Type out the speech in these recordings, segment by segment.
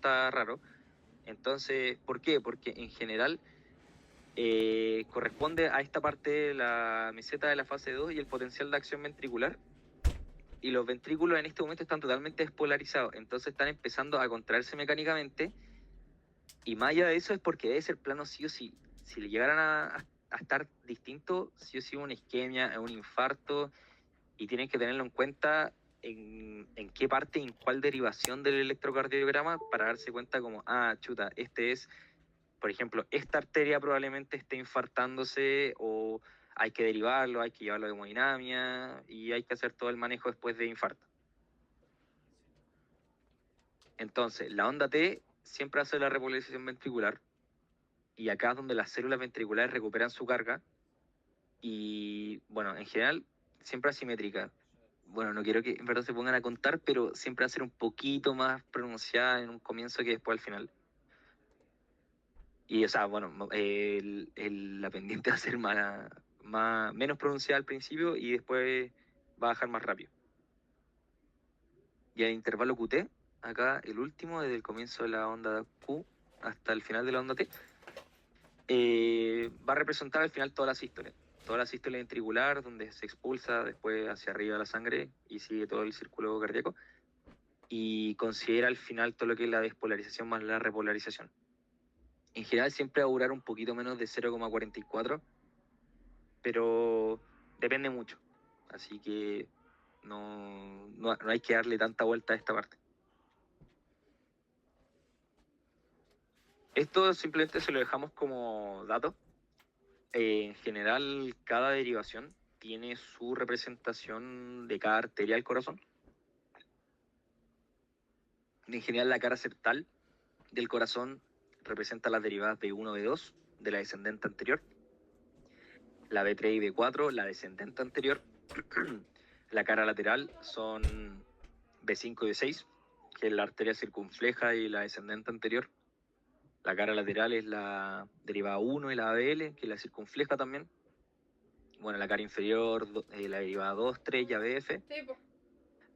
está raro. Entonces, ¿por qué? Porque en general corresponde a esta parte de la meseta de la fase 2 y el potencial de acción ventricular. Y los ventrículos en este momento están totalmente despolarizados, entonces están empezando a contraerse mecánicamente. Y más allá de eso es porque debe ser plano sí o sí. Si le llegaran a estar distinto, sí o sí una isquemia, un infarto, y tienen que tenerlo en cuenta en qué parte, en cuál derivación del electrocardiograma para darse cuenta como, chuta, este es, por ejemplo, esta arteria probablemente esté infartándose o hay que derivarlo, hay que llevarlo de hemodinamia y hay que hacer todo el manejo después de infarto. Entonces, la onda T siempre hace la repolarización ventricular y acá es donde las células ventriculares recuperan su carga y, bueno, en general, siempre asimétrica. Bueno, no quiero que en verdad se pongan a contar, pero siempre va a ser un poquito más pronunciada en un comienzo que después al final. Y, o sea, bueno, la pendiente va a ser menos pronunciada al principio y después va a bajar más rápido. Y el intervalo QT, acá el último, desde el comienzo de la onda Q hasta el final de la onda T, va a representar al final toda la sístole ventricular, donde se expulsa después hacia arriba la sangre y sigue todo el círculo cardíaco, y considera al final todo lo que es la despolarización más la repolarización. En general siempre va a durar un poquito menos de 0,44, pero depende mucho, así que no hay que darle tanta vuelta a esta parte. Esto simplemente se lo dejamos como dato. En general, cada derivación tiene su representación de cada arteria del corazón. En general, la cara septal del corazón representa las derivadas B1, B2 de la descendente anterior. La B3 y B4, la descendente anterior. La cara lateral son B5 y B6, que es la arteria circunfleja y la descendente anterior. La cara lateral es la derivada 1 y la ABL, que es la circunfleja también. Bueno, la cara inferior, la derivada 2, 3 y ABF. Sí, po.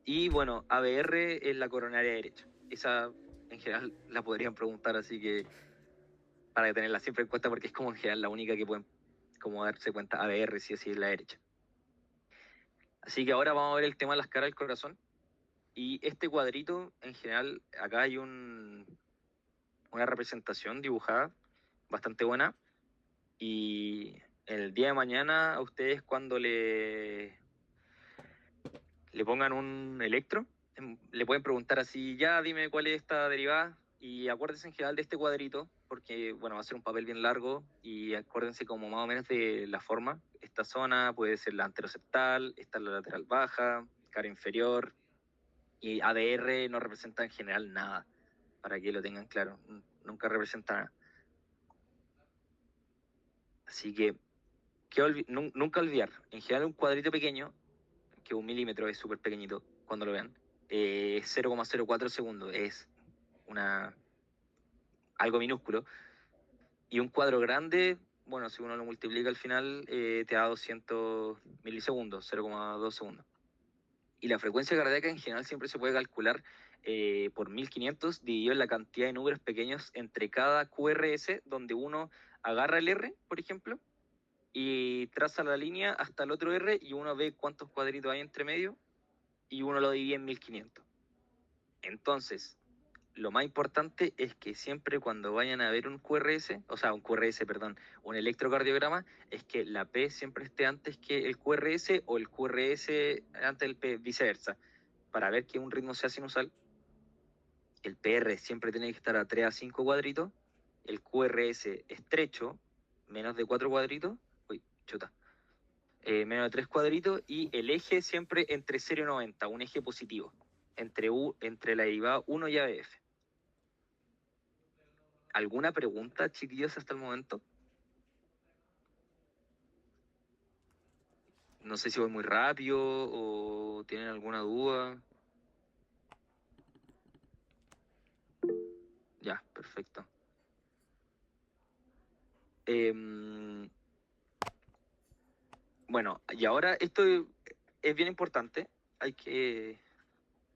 Y bueno, ABR es la coronaria derecha. Esa en general la podrían preguntar, así que para tenerla siempre en cuenta porque es como en general la única que pueden como darse cuenta. ABR sí o sí es la derecha. Así que ahora vamos a ver el tema de las caras del corazón. Y este cuadrito, en general, acá hay una representación dibujada bastante buena. Y el día de mañana a ustedes cuando le pongan un electro, le pueden preguntar así, ya dime cuál es esta derivada, y acuérdense en general de este cuadrito, porque bueno, va a ser un papel bien largo, y acuérdense como más o menos de la forma. Esta zona puede ser la anteroseptal, esta es la lateral baja, cara inferior, y ADR no representa en general nada, para que lo tengan claro, nunca representa nada. Así que nunca olvidar, en general un cuadrito pequeño, que 1 milímetro es súper pequeñito cuando lo vean, 0,04 segundos, es algo minúsculo. Y un cuadro grande, bueno, si uno lo multiplica al final, te da 200 milisegundos, 0,2 segundos. Y la frecuencia cardíaca en general siempre se puede calcular por 1500 dividido en la cantidad de números pequeños entre cada QRS, donde uno agarra el R, por ejemplo, y traza la línea hasta el otro R y uno ve cuántos cuadritos hay entre medio y uno lo divide en 1500. Entonces, lo más importante es que siempre cuando vayan a ver un QRS, o sea, un QRS, perdón, un electrocardiograma, es que la P siempre esté antes que el QRS o el QRS antes del P, viceversa. Para ver que un ritmo sea sinusal, el PR siempre tiene que estar a 3 a 5 cuadritos, el QRS estrecho, menos de 4 cuadritos, menos de 3 cuadritos, y el eje siempre entre 0 y 90, un eje positivo, entre la derivada 1 y ABF. ¿Alguna pregunta, chiquillos, hasta el momento? No sé si voy muy rápido o tienen alguna duda. Ya, perfecto. Bueno, y ahora esto es bien importante. Hay que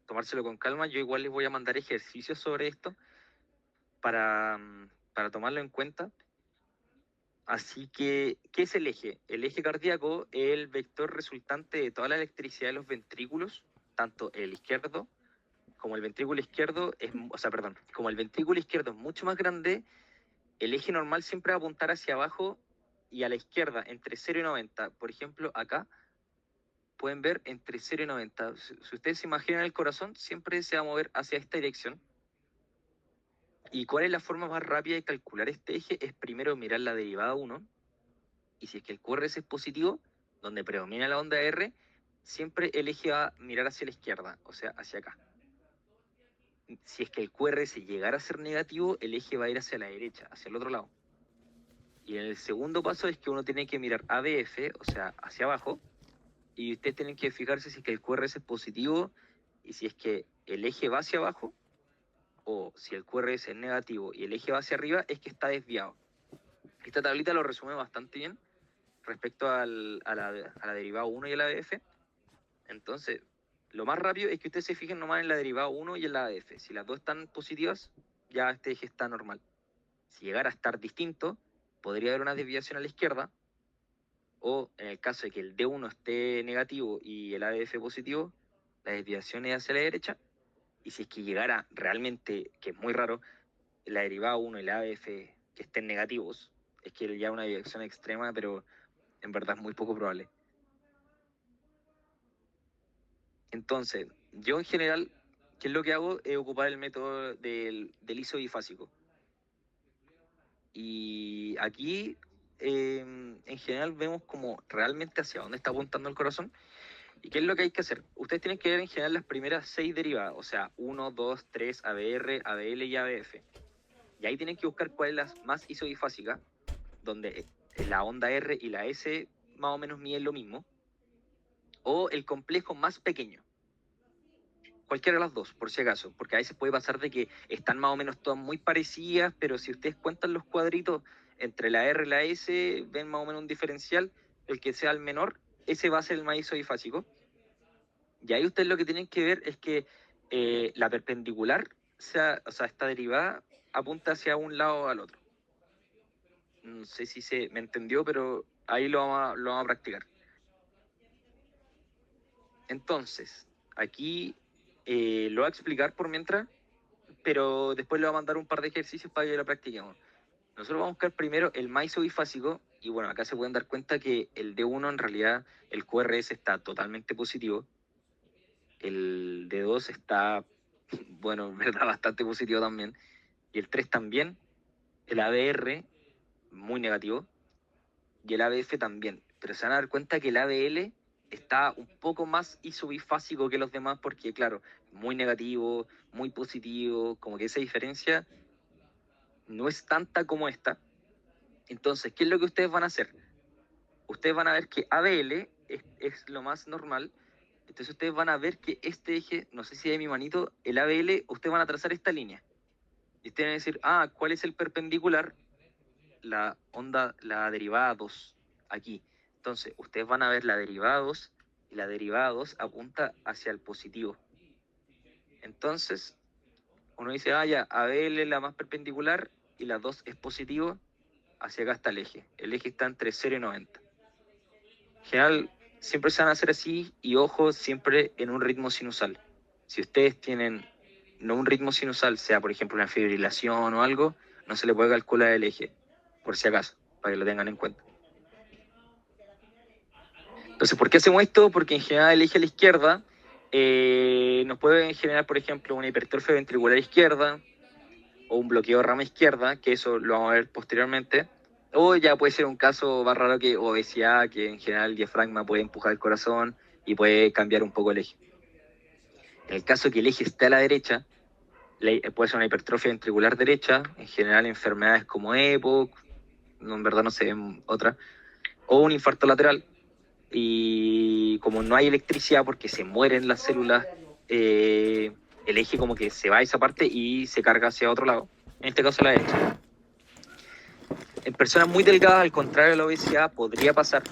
tomárselo con calma. Yo igual les voy a mandar ejercicios sobre esto para tomarlo en cuenta. Así que, ¿qué es el eje? El eje cardíaco es el vector resultante de toda la electricidad de los ventrículos, tanto el izquierdo como el ventrículo izquierdo, como el ventrículo izquierdo es mucho más grande, el eje normal siempre va a apuntar hacia abajo y a la izquierda, entre 0 y 90. Por ejemplo, acá pueden ver entre 0 y 90. Si ustedes se imaginan el corazón, siempre se va a mover hacia esta dirección. ¿Y cuál es la forma más rápida de calcular este eje? Es primero mirar la derivada 1, y si es que el QRS es positivo, donde predomina la onda R, siempre el eje va a mirar hacia la izquierda, o sea, hacia acá. Si es que el QRS llegara a ser negativo, el eje va a ir hacia la derecha, hacia el otro lado. Y en el segundo paso es que uno tiene que mirar ABF, o sea, hacia abajo, y ustedes tienen que fijarse si es que el QRS es positivo, y si es que el eje va hacia abajo, o si el QRS es negativo y el eje va hacia arriba, es que está desviado. Esta tablita lo resume bastante bien respecto a la derivada 1 y el ABF. Entonces, lo más rápido es que ustedes se fijen nomás en la derivada 1 y en la ABF. Si las dos están positivas, ya este eje está normal. Si llegara a estar distinto, podría haber una desviación a la izquierda, o en el caso de que el D1 esté negativo y el ABF positivo, la desviación es hacia la derecha. Y si es que llegara realmente, que es muy raro, la derivada 1 y la ABF que estén negativos, es que ya una dirección extrema, pero en verdad es muy poco probable. Entonces, yo en general, ¿qué es lo que hago? Es ocupar el método del ISO bifásico. Y aquí, en general, vemos como realmente hacia dónde está apuntando el corazón. ¿Y qué es lo que hay que hacer? Ustedes tienen que ver en general las primeras 6 derivadas, o sea, 1, 2, 3, ABR, ABL y ABF. Y ahí tienen que buscar cuál es la más isobifásica, donde la onda R y la S más o menos miden lo mismo, o el complejo más pequeño. Cualquiera de las dos, por si acaso, porque a veces puede pasar de que están más o menos todas muy parecidas, pero si ustedes cuentan los cuadritos entre la R y la S, ven más o menos un diferencial, el que sea el menor, ese va a ser el más isodifásico. Y ahí ustedes lo que tienen que ver es que la perpendicular, o sea, esta derivada, apunta hacia un lado o al otro. No sé si se me entendió, pero ahí lo vamos a practicar. Entonces, aquí lo voy a explicar por mientras, pero después le voy a mandar un par de ejercicios para que lo practiquemos. Nosotros vamos a buscar primero el más isobifásico, y bueno, acá se pueden dar cuenta que el D1 en realidad, el QRS está totalmente positivo, el D2 está, bueno, en verdad bastante positivo también, y el 3 también, el ABR muy negativo, y el ABF también, pero se van a dar cuenta que el ABL está un poco más isobifásico que los demás porque, claro, muy negativo, muy positivo, como que esa diferencia no es tanta como esta. Entonces, ¿qué es lo que ustedes van a hacer? Ustedes van a ver que ABL es lo más normal. Entonces ustedes van a ver que este eje, no sé si de mi manito, el ABL, ustedes van a trazar esta línea. Y ustedes van a decir, ¿cuál es el perpendicular? La derivada 2, aquí. Entonces, ustedes van a ver la derivada 2, y la derivada 2 apunta hacia el positivo. Entonces, uno dice, ya, ABL es la más perpendicular, y la 2 es positivo, hacia acá está el eje. El eje está entre 0 y 90. En general, siempre se van a hacer así, y ojo, siempre en un ritmo sinusal. Si ustedes tienen no un ritmo sinusal, sea por ejemplo una fibrilación o algo, no se le puede calcular el eje, por si acaso, para que lo tengan en cuenta. Entonces, ¿por qué hacemos esto? Porque en general el eje a la izquierda nos puede generar, por ejemplo, una hipertrofia ventricular izquierda o un bloqueo de rama izquierda, que eso lo vamos a ver posteriormente. O ya puede ser un caso más raro que obesidad, que en general el diafragma puede empujar el corazón y puede cambiar un poco el eje. En el caso que el eje esté a la derecha, puede ser una hipertrofia ventricular derecha, en general enfermedades como EPOC, en verdad no sé, otra, o un infarto lateral. Y como no hay electricidad porque se mueren las células, el eje como que se va a esa parte y se carga hacia otro lado, en este caso la derecha. En personas muy delgadas, al contrario de la obesidad, podría pasar,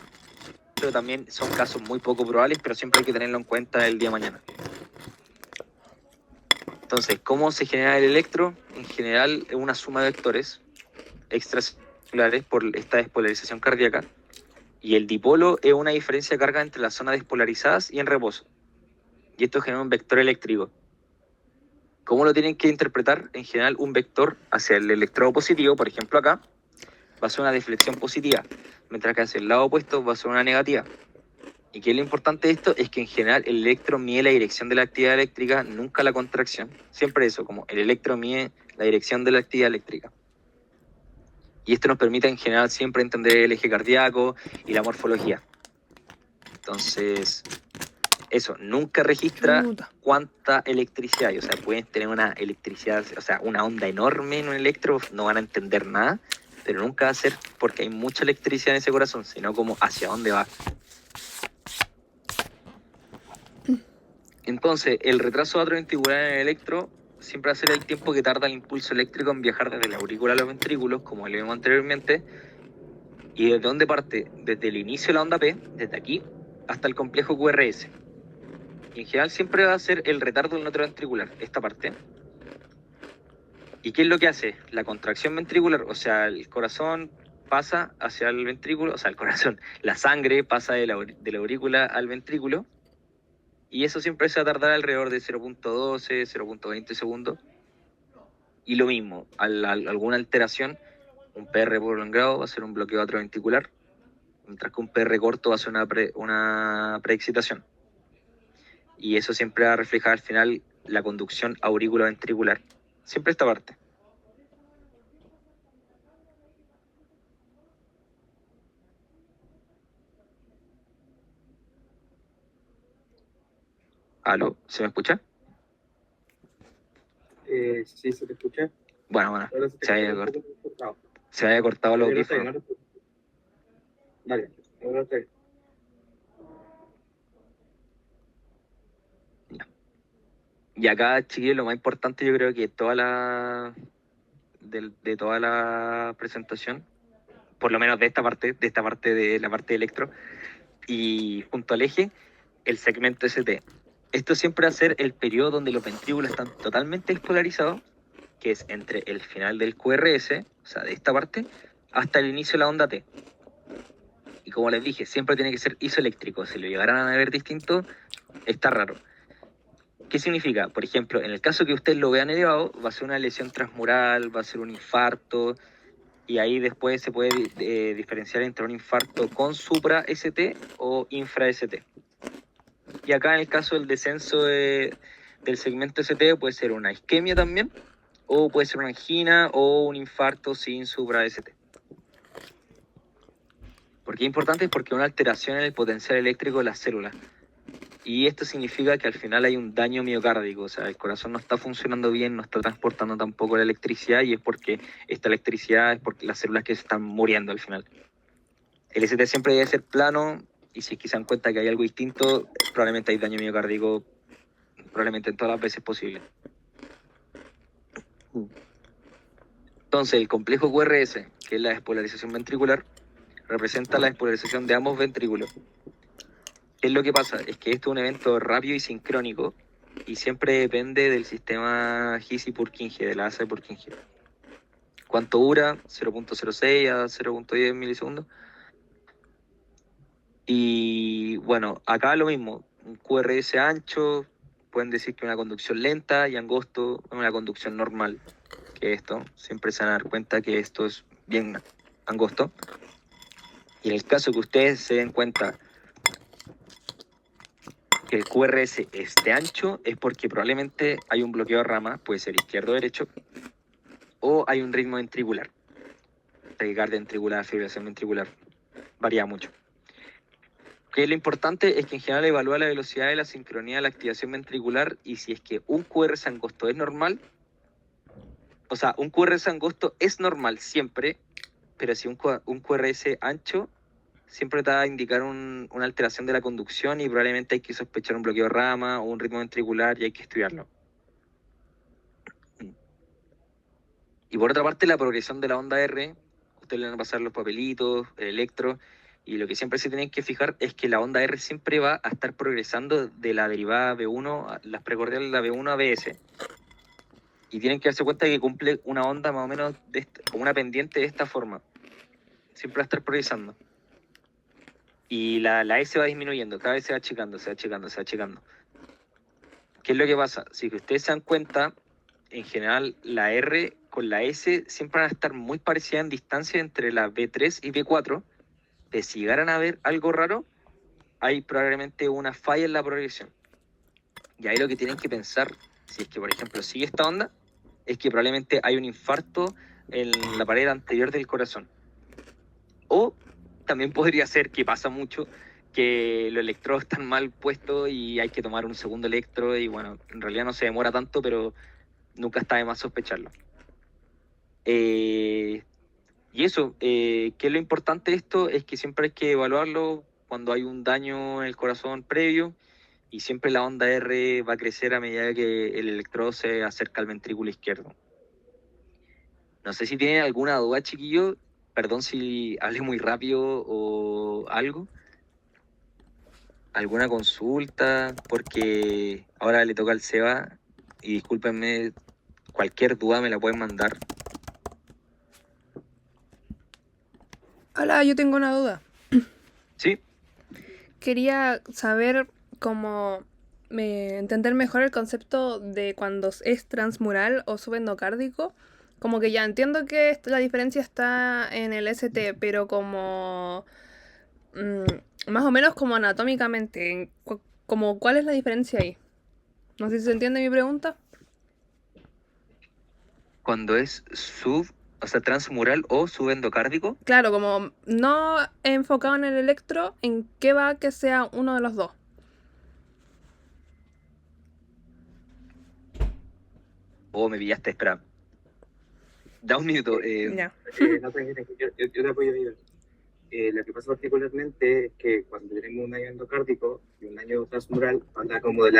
pero también son casos muy poco probables, pero siempre hay que tenerlo en cuenta el día de mañana. Entonces, ¿cómo se genera el electro? En general es una suma de vectores extracelulares por esta despolarización cardíaca, y el dipolo es una diferencia de carga entre las zonas despolarizadas y en reposo. Y esto genera un vector eléctrico. ¿Cómo lo tienen que interpretar? En general, un vector hacia el electrodo positivo, por ejemplo acá, va a ser una deflexión positiva, mientras que hacia el lado opuesto va a ser una negativa. ¿Y qué es lo importante de esto? Es que en general el electrón mide la dirección de la actividad eléctrica, nunca la contracción. Siempre eso, como el electrón mide la dirección de la actividad eléctrica. Y esto nos permite en general siempre entender el eje cardíaco y la morfología. Entonces, eso, nunca registra cuánta electricidad hay. O sea, pueden tener una electricidad, o sea, una onda enorme en un electro, no van a entender nada, pero nunca va a ser porque hay mucha electricidad en ese corazón, sino como hacia dónde va. Entonces, el retraso atrioventricular en el electro siempre va a ser el tiempo que tarda el impulso eléctrico en viajar desde la aurícula a los ventrículos, como lo vimos anteriormente. ¿Y desde dónde parte? Desde el inicio de la onda P, desde aquí, hasta el complejo QRS. Y en general siempre va a ser el retardo del notro ventricular, esta parte. ¿Y qué es lo que hace? La contracción ventricular, o sea, el corazón pasa hacia el ventrículo, o sea, el corazón, la sangre pasa de la aurícula al ventrículo, y eso siempre se va a tardar alrededor de 0.12, 0.20 segundos. Y lo mismo, alguna alteración, un PR prolongado va a ser un bloqueo atrioventricular, mientras que un PR corto va a ser una preexcitación. Y eso siempre va a reflejar al final la conducción aurículo-ventricular. Siempre esta parte. ¿Aló? ¿Se me escucha? Sí, se te escucha. Bueno, se había cortado los audífonos. Dale, ahora está bien. Y acá, chiquillos, lo más importante yo creo que de toda la presentación, por lo menos de esta parte de la parte de electro, y junto al eje, el segmento ST. Esto siempre va a ser el periodo donde los ventrículos están totalmente despolarizados, que es entre el final del QRS, o sea, de esta parte, hasta el inicio de la onda T. Y como les dije, siempre tiene que ser isoeléctrico. Si lo llegaran a ver distinto, está raro. ¿Qué significa? Por ejemplo, en el caso que ustedes lo vean elevado, va a ser una lesión transmural, va a ser un infarto, y ahí después se puede diferenciar entre un infarto con supra-ST o infra-ST. Y acá en el caso del descenso del segmento ST puede ser una isquemia también, o puede ser una angina o un infarto sin supra-ST. ¿Por qué es importante? Porque hay una alteración en el potencial eléctrico de las células. Y esto significa que al final hay un daño miocárdico, o sea, el corazón no está funcionando bien, no está transportando tampoco la electricidad, y es porque esta electricidad es porque las células que se están muriendo al final. El ST siempre debe ser plano, y si es que se dan cuenta que hay algo distinto, probablemente hay daño miocárdico, probablemente en todas las veces posible. Entonces, el complejo QRS, que es la despolarización ventricular, representa la despolarización de ambos ventrículos. ¿Qué es lo que pasa? Es que esto es un evento rápido y sincrónico, y siempre depende del sistema Hisi-Purkinje, de la asa de Purkinje. ¿Cuánto dura? 0.06 a 0.10 milisegundos. Y bueno, acá lo mismo, un QRS ancho, pueden decir que una conducción lenta, y angosto una conducción normal, que esto, siempre se van a dar cuenta que esto es bien angosto. Y en el caso que ustedes se den cuenta que el QRS esté ancho, es porque probablemente hay un bloqueo de rama, puede ser izquierdo o derecho, o hay un ritmo ventricular, taquicardia ventricular, fibrilación ventricular, varía mucho. Que lo importante es que en general evalúa la velocidad de la sincronía de la activación ventricular, y si es que un QRS angosto es normal, o sea, un QRS angosto es normal siempre, pero si un QRS ancho siempre te va a indicar una alteración de la conducción, y probablemente hay que sospechar un bloqueo de rama o un ritmo ventricular, y hay que estudiarlo. Y por otra parte, la progresión de la onda R, ustedes le van a pasar los papelitos, el electro, y lo que siempre se tienen que fijar es que la onda R siempre va a estar progresando de la derivada B1, las precordiales de la B1 a BS. y tienen que darse cuenta que cumple una onda más o menos como una pendiente de esta forma. Siempre va a estar priorizando. Y la S va disminuyendo, cada vez se va achicando, se va achicando, se va achicando. ¿Qué es lo que pasa? Si ustedes se dan cuenta, en general la R con la S siempre van a estar muy parecidas en distancia entre la B3 y B4. De si llegaran a ver algo raro, hay probablemente una falla en la progresión. Y ahí lo que tienen que pensar, si es que por ejemplo sigue esta onda, es que probablemente hay un infarto en la pared anterior del corazón. O también podría ser, que pasa mucho, que los electrodos están mal puestos y hay que tomar un segundo electro y bueno, en realidad no se demora tanto, pero nunca está de más sospecharlo. Y eso, ¿qué es lo importante de esto? Es que siempre hay que evaluarlo cuando hay un daño en el corazón previo y siempre la onda R va a crecer a medida que el electrodo se acerca al ventrículo izquierdo. No sé si tienen alguna duda, chiquillo. Perdón si hablé muy rápido o algo. ¿Alguna consulta? Porque ahora le toca al Seba y discúlpenme, cualquier duda me la pueden mandar. Hola, yo tengo una duda. Sí, Quería saber cómo entender mejor el concepto de cuando es transmural o subendocárdico. Como que ya entiendo que la diferencia está en el ST, pero como más o menos como anatómicamente, como ¿cuál es la diferencia ahí? No sé si se entiende mi pregunta. cuando es o sea, transmural o subendocárdico. Claro, como no enfocado en el electro, ¿en qué va que sea uno de los dos? O me pillaste, espera. Da un minuto. Ya. No, tranquila, yo te apoyo ahí. Lo que pasa particularmente es que cuando tenemos un daño endocárdico y un daño transmural, habla como de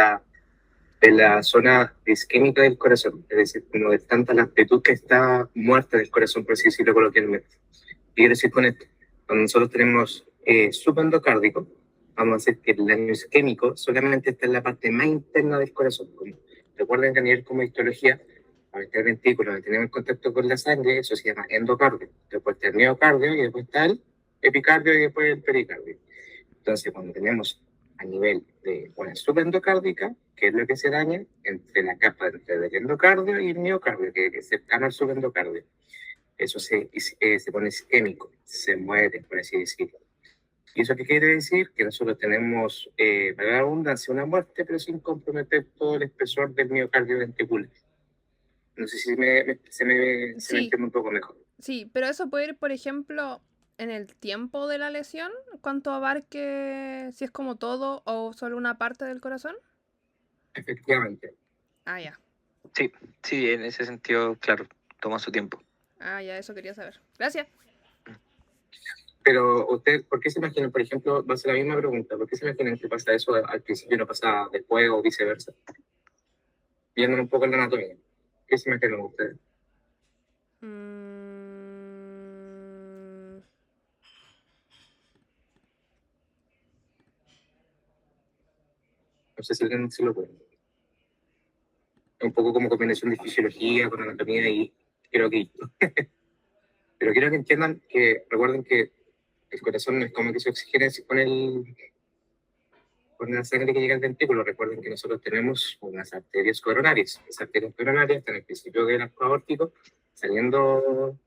la zona isquémica del corazón, es decir, como de tanta la amplitud que está muerta del corazón, por así decirlo coloquialmente. ¿Qué quiero decir con esto? Cuando nosotros tenemos subendocárdico, vamos a decir que el daño isquémico solamente está en la parte más interna del corazón. Recuerden que a nivel como histología, al estar el ventrículo, donde tenemos contacto con la sangre, eso se llama endocardio. Después está el miocardio y después está el epicardio y después el pericardio. Entonces, cuando tenemos a nivel de una subendocárdica, ¿qué es lo que se daña? Entre la capa entre el endocardio y el miocardio, que es cercano al subendocardio. Eso se pone isquémico, se muere, por así decirlo. ¿Y eso qué quiere decir? Que nosotros tenemos, para la abundancia, una muerte, pero sin comprometer todo el espesor del miocardio ventricular. No sé si se me Sí, entiende un poco mejor. sí, pero eso puede ir, por ejemplo, en el tiempo de la lesión, cuánto abarque, si es como todo o solo una parte del corazón. Efectivamente. Ah, ya. Sí, sí, en ese sentido, claro, toma su tiempo. Ah, ya, eso quería saber. Gracias. Pero usted, ¿por qué se imaginan, por ejemplo, va a ser la misma pregunta, ¿por qué se imaginan que pasa eso al principio y no pasa después o viceversa? Viendo un poco en la anatomía. ¿Qué se imaginan ustedes? Mm, No sé si alguien se lo puede. Es un poco como combinación de fisiología con anatomía y creo que... Pero quiero que entiendan que, recuerden que el corazón no es como que se oxigena con la sangre que llega al ventrículo. Recuerden que nosotros tenemos unas arterias coronarias. Esas arterias coronarias están en el principio del arco aórtico, saliendo,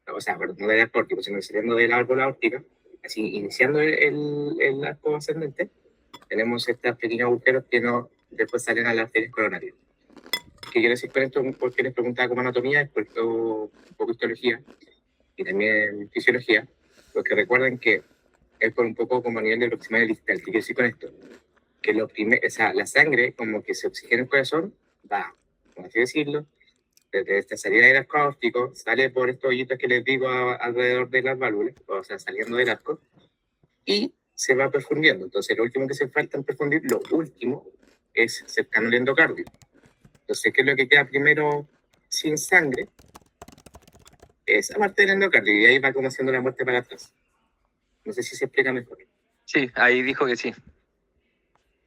o sea, perdón, no del arco aórtico, sino saliendo del árbol aórtica, así iniciando el arco ascendente, tenemos estos pequeños agujeros que no, después salen a las arterias coronarias. ¿Qué quiero decir con esto? Porque les preguntaba como anatomía, es porque un poco histología y también fisiología, porque recuerden que es por un poco como a nivel de proximal y distal. ¿Qué quiero decir con esto? Que o sea, la sangre, como que se oxigena el corazón, va, por así decirlo, desde esta salida del arco aórtico, sale por estos hoyitos que les digo alrededor de las válvulas, o sea, saliendo del arco, y se va perfundiendo. Entonces, lo último que se falta en perfundir, lo último, es cercano al endocardio. Entonces, ¿qué es lo que queda primero sin sangre? Esa parte del endocardio, y ahí va como haciendo la muerte para atrás. No sé si se explica mejor. Sí, ahí dijo que sí.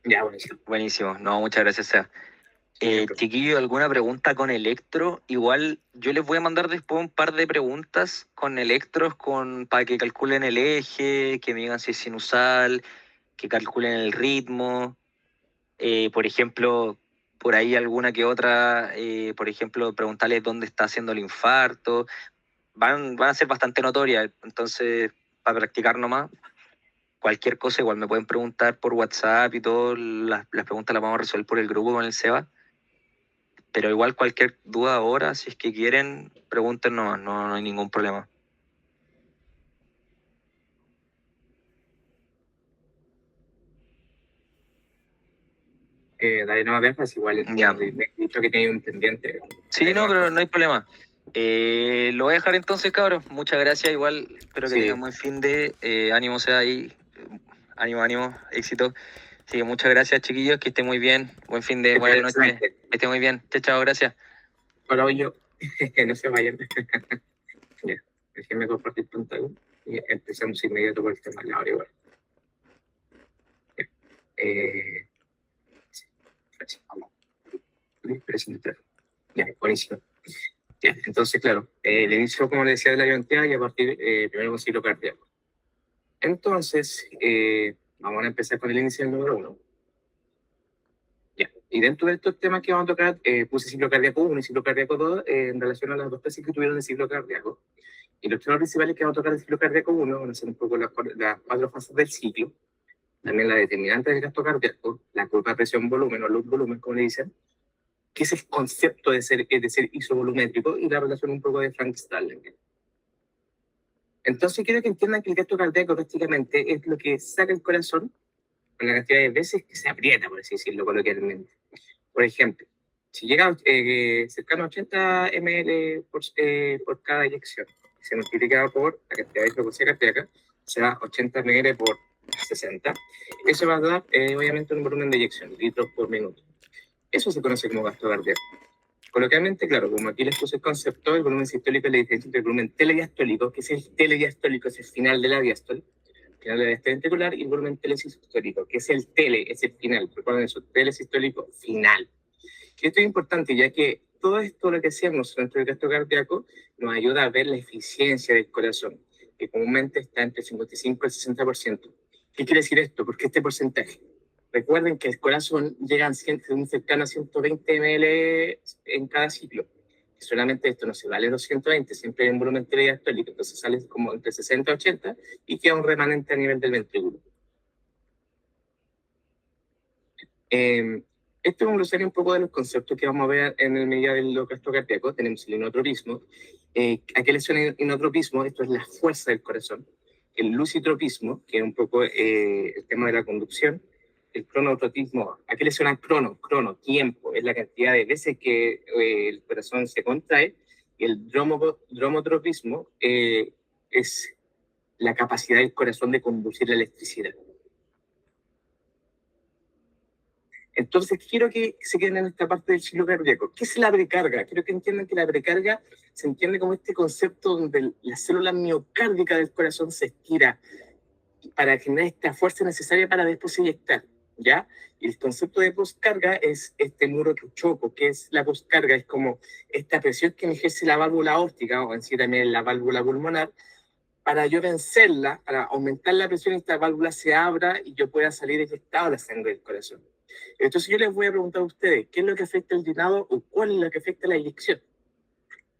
Ya, buenísimo. Buenísimo. No, muchas gracias, Seba. Chiquillo, ¿alguna pregunta con electro? Igual yo les voy a mandar después un par de preguntas con electros para que calculen el eje, que me digan si es sinusal, que calculen el ritmo. Por ejemplo, por ahí alguna que otra, por ejemplo, preguntarles dónde está haciendo el infarto. Van a ser bastante notorias, entonces, para practicar nomás, cualquier cosa igual me pueden preguntar por WhatsApp y todo, las preguntas las vamos a resolver por el grupo con el Seba. Pero igual cualquier duda ahora, si es que quieren, pregunten nomás, no hay ningún problema. Dale, no me dejas, igual Ya. me he dicho que tenía un pendiente. Sí, no, pero no hay problema. Lo voy a dejar entonces, cabros. Muchas gracias. Igual espero que Sí. tengan buen fin de ánimo sea ahí. Ánimo, éxito. Así que muchas gracias, chiquillos. Que estén muy bien. Buen fin de, buenas noches. Que estén muy bien. Chao, gracias. Hola, yo. Que no se vayan. Ya, déjenme compartir pantalla y empezamos inmediato por el tema de la hora igual. Vamos. Presentar. Ya, buenísimo. Ya, entonces, claro, el inicio, como les decía, de la identidad y a partir primero con ciclo cardíaco. Entonces, vamos a empezar con el inicio del número 1. Ya, y dentro de estos temas que vamos a tocar, puse ciclo cardíaco 1 y ciclo cardíaco 2 en relación a las dos tesis que tuvieron de ciclo cardíaco. Y los temas principales que vamos a tocar del ciclo cardíaco 1 van a ser un poco las 4 fases del ciclo, también la determinante del gasto cardíaco, la curva de presión-volumen o luz-volumen, como le dicen, que es el concepto de ser isovolumétrico y la relación un poco de Frank-Starling. Entonces quiero que entiendan que el gasto cardíaco prácticamente es lo que saca el corazón con la cantidad de veces que se aprieta, por así decirlo coloquialmente. Por ejemplo, si llega cercano a 80 ml por cada inyección, se multiplica por la cantidad de frecuencia cardíaca, se da 80 ml por 60. Eso va a dar, obviamente, un volumen de inyección, litros por minuto. Eso se conoce como gasto cardíaco. Coloquialmente, claro, como aquí les puse el concepto, el volumen sistólico es la diferencia entre el volumen telediastólico, que es el telediastólico, es el final de la diástole, final de la diástole ventricular, y el volumen telesistólico, que es el tele, es el final. Recuerden eso, telesistólico final. Y esto es importante, ya que todo esto lo que hacemos dentro del gasto cardíaco nos ayuda a ver la eficiencia del corazón, que comúnmente está entre el 55 y el 60%. ¿Qué quiere decir esto? ¿Por qué este porcentaje? Recuerden que el corazón llega a un cercano a 120 ml en cada ciclo. Solamente esto no se vale los 120, siempre hay un volumen telediastólico, entonces sale como entre 60 y 80 y queda un remanente a nivel del ventrículo. Esto es un glosario un poco de los conceptos que vamos a ver en el medio del gasto cardíaco. Tenemos el inotropismo. ¿A qué le suena el inotropismo? Esto es la fuerza del corazón. El lucitropismo, que es un poco el tema de la conducción. El cronotropismo, ¿a qué le suena crono? Crono, tiempo, es la cantidad de veces que el corazón se contrae. Y el dromotropismo es la capacidad del corazón de conducir la electricidad. Entonces, quiero que se queden en esta parte del ciclo cardíaco. ¿Qué es la precarga? Quiero que entiendan que la precarga se entiende como este concepto donde la célula miocárdica del corazón se estira para generar esta fuerza necesaria para después inyectar, ¿ya? Y el concepto de postcarga es este muro que choco, que es la postcarga, es como esta presión que me ejerce la válvula aórtica, o en sí también la válvula pulmonar, para yo vencerla, para aumentar la presión, esta válvula se abra y yo pueda salir eyectado la sangre del corazón. Entonces yo les voy a preguntar a ustedes, ¿qué es lo que afecta el llenado o cuál es lo que afecta la inyección?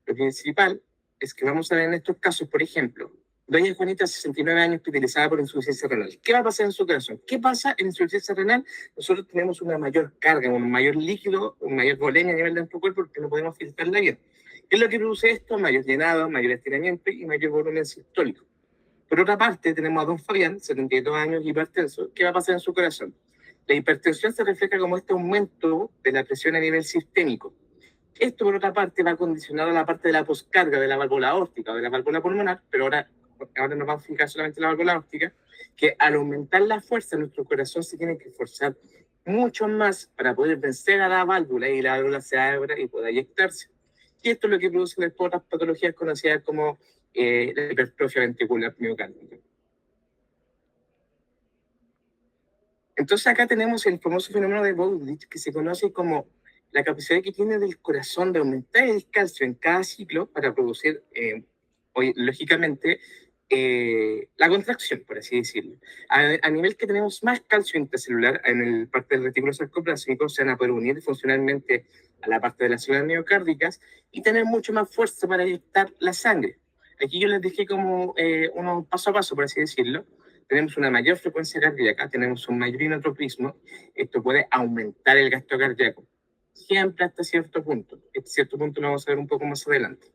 Lo principal es que vamos a ver en estos casos, por ejemplo, doña Juanita, 69 años, hospitalizada por insuficiencia renal. ¿Qué va a pasar en su corazón? ¿Qué pasa en insuficiencia renal? Nosotros tenemos una mayor carga, un mayor líquido, un mayor volemia a nivel de nuestro cuerpo porque no podemos filtrarla bien. ¿Qué es lo que produce esto? Mayor llenado, mayor estiramiento y mayor volumen sistólico. Por otra parte, tenemos a don Fabián, 72 años, hipertenso. ¿Qué va a pasar en su corazón? La hipertensión se refleja como este aumento de la presión a nivel sistémico. Esto, por otra parte, va condicionado a la parte de la poscarga de la válvula aórtica o de la válvula pulmonar, pero ahora nos vamos a fijar solamente en la válvula aórtica, que al aumentar la fuerza, nuestro corazón se tiene que esforzar mucho más para poder vencer a la válvula y la válvula se abra y pueda eyectarse. Y esto es lo que produce después otras patologías conocidas como la hipertrofia ventricular miocárdica. Entonces acá tenemos el famoso fenómeno de Bowditch, que se conoce como la capacidad que tiene del corazón de aumentar el calcio en cada ciclo para producir, lógicamente, la contracción, por así decirlo. A nivel que tenemos más calcio intracelular en el parte del retículo sarcoplásmico, se van a poder unir funcionalmente a la parte de las células miocárdicas y tener mucho más fuerza para inyectar la sangre. Aquí yo les dejé como uno paso a paso, por así decirlo. Tenemos una mayor frecuencia cardíaca, tenemos un mayor inotropismo. Esto puede aumentar el gasto cardíaco, siempre hasta cierto punto. Este cierto punto lo vamos a ver un poco más adelante.